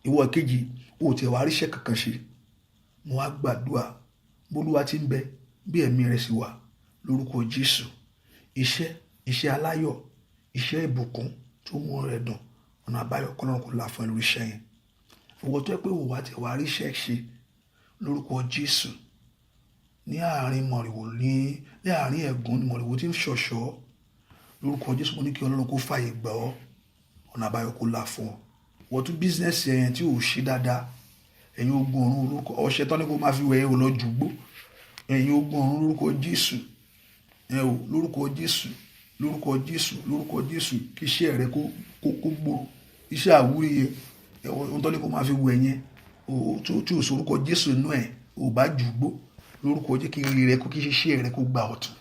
ìwọ kejì ò tẹ ìwà ríṣẹ́ kankan ṣe mo wá gbàdúrà bólúwa ti ń bẹ bí ẹ̀mí rẹ̀ sì wà lórúkọ Jésù. Iṣẹ́ aláyọ̀, iṣẹ́ ìbùkún tó mú rẹ̀ dùn, ọ̀nà àbáyọ kọ́lọ́run kò là fún ẹ lórí iṣẹ́ yẹn. Owó tó yẹ pé òwò àti ẹ̀wà ríṣẹ́ ṣe lórúkọ Jésù ní àárín mọ̀rìwò ní àárín ẹ̀gún ní mọ̀rìwò tí ń ṣọ̀ṣọ́ lórúkọ Jésù. Mo ní kí Ọlọ́run kó fààyè gbà ọ́, ọ̀nà àbáyọ kó là fún ọ. Wọ́n tún bísínẹ́sì ẹ̀yẹn tí ò ṣe dáadáa, ẹ̀yin ogun ọ̀run lórúkọ ọṣẹ tán ní kó máa fi wẹ̀ ẹ́ ò lọ jùgbó, ẹ̀yin ogun ọ̀run lórúkọ Jésù, lórúkọ Jésù, lórúkọ Jésù, lórúkọ Jésù, kí iṣẹ́ rẹ kó gbòòrò, iṣẹ́ àwúrí yẹn ohun tó ní kó máa fi wẹ̀ yẹn tí ò sorúkọ Jésù inú ẹ̀ ò bá jùgbó lórúkọ Jésù, kí ire rẹ kó kí iṣẹ́ rẹ kó gba ọ̀tun.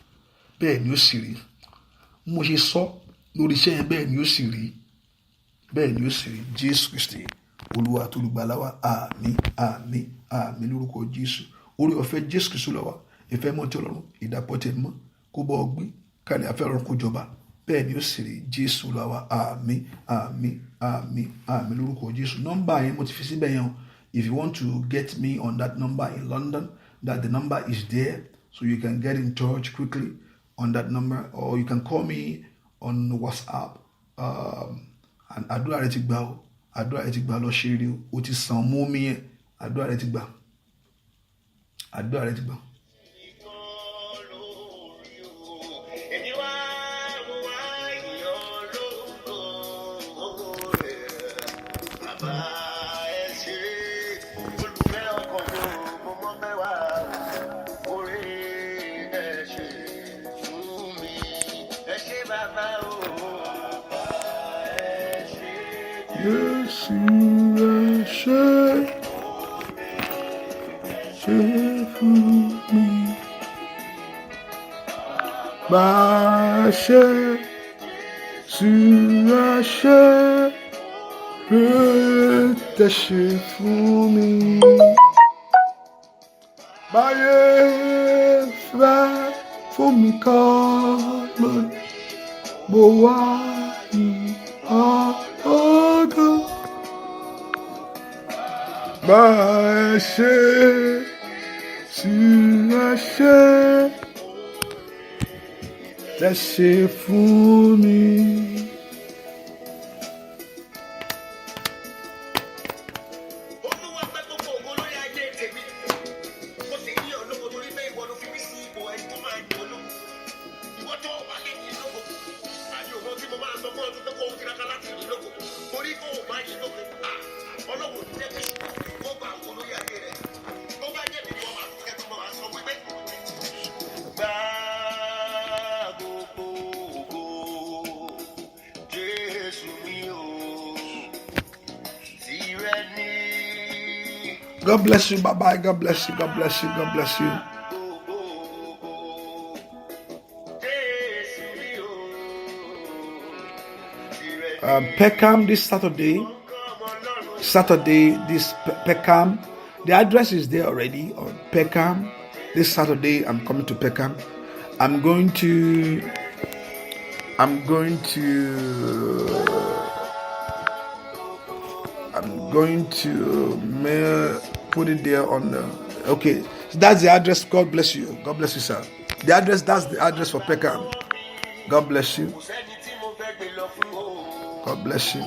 Bẹ́ẹ̀ ni ó sì rí. Mo ṣe sọ lórí iṣẹ́ yẹn, bẹ́ẹ̀ ni ó sì rí. Bẹ́ẹ̀ ni ó sì rí. Jésù Kristi Olúwa àti Olùgbàlà wa, àmín, àmín, àmín lórúkọ Jésù. Oore ọ̀fẹ́ Jésù Kristi ló wà, ìfẹ́ mọ́ ti Ọlọ́run, ìdàpọ̀ tẹ̀ mọ́ kó bọ́ ọ gbé, kálẹ̀ afẹ́ Ọlọ́run kó jọba. Bẹ́ẹ̀ ni ó sì rí. Jésù Olúwa wa, àmín, àmín, àmín, àmín lórúkọ Jésù. Nọ́mbà yẹn mo ti fi síbẹ̀ yẹn. If you want to get me on that number in London, that the number is there, so you can get in touch quickly on that number, or you can call me on WhatsApp. And àdúrà rẹ ti gbà o, àdúrà rẹ ti gbà lọ ṣe rí o ti sàn mú mi yẹn, àdúrà rẹ ti gbà, àdúrà rẹ ti gbà. Jésù ẹ ṣé fún mi, bá a ṣe Jésù ẹ ṣé tẹ́ ṣe fún mi, báyé fẹ́ fún mi kọ́ lónìí, mo wá ní ọgọ́. Bá a ṣe tí a ṣe tẹ́ ṣe fún mi. God bless you. Bye-bye. God bless you. God bless you. God bless you. Peckham this Saturday, this Peckham. The address is there already on Peckham. This Saturday, I'm coming to Peckham. I'm going to put it there on the, okay. So that's the address. God bless you. God bless you, sir. That's the address for Peckham. God bless you. God bless you.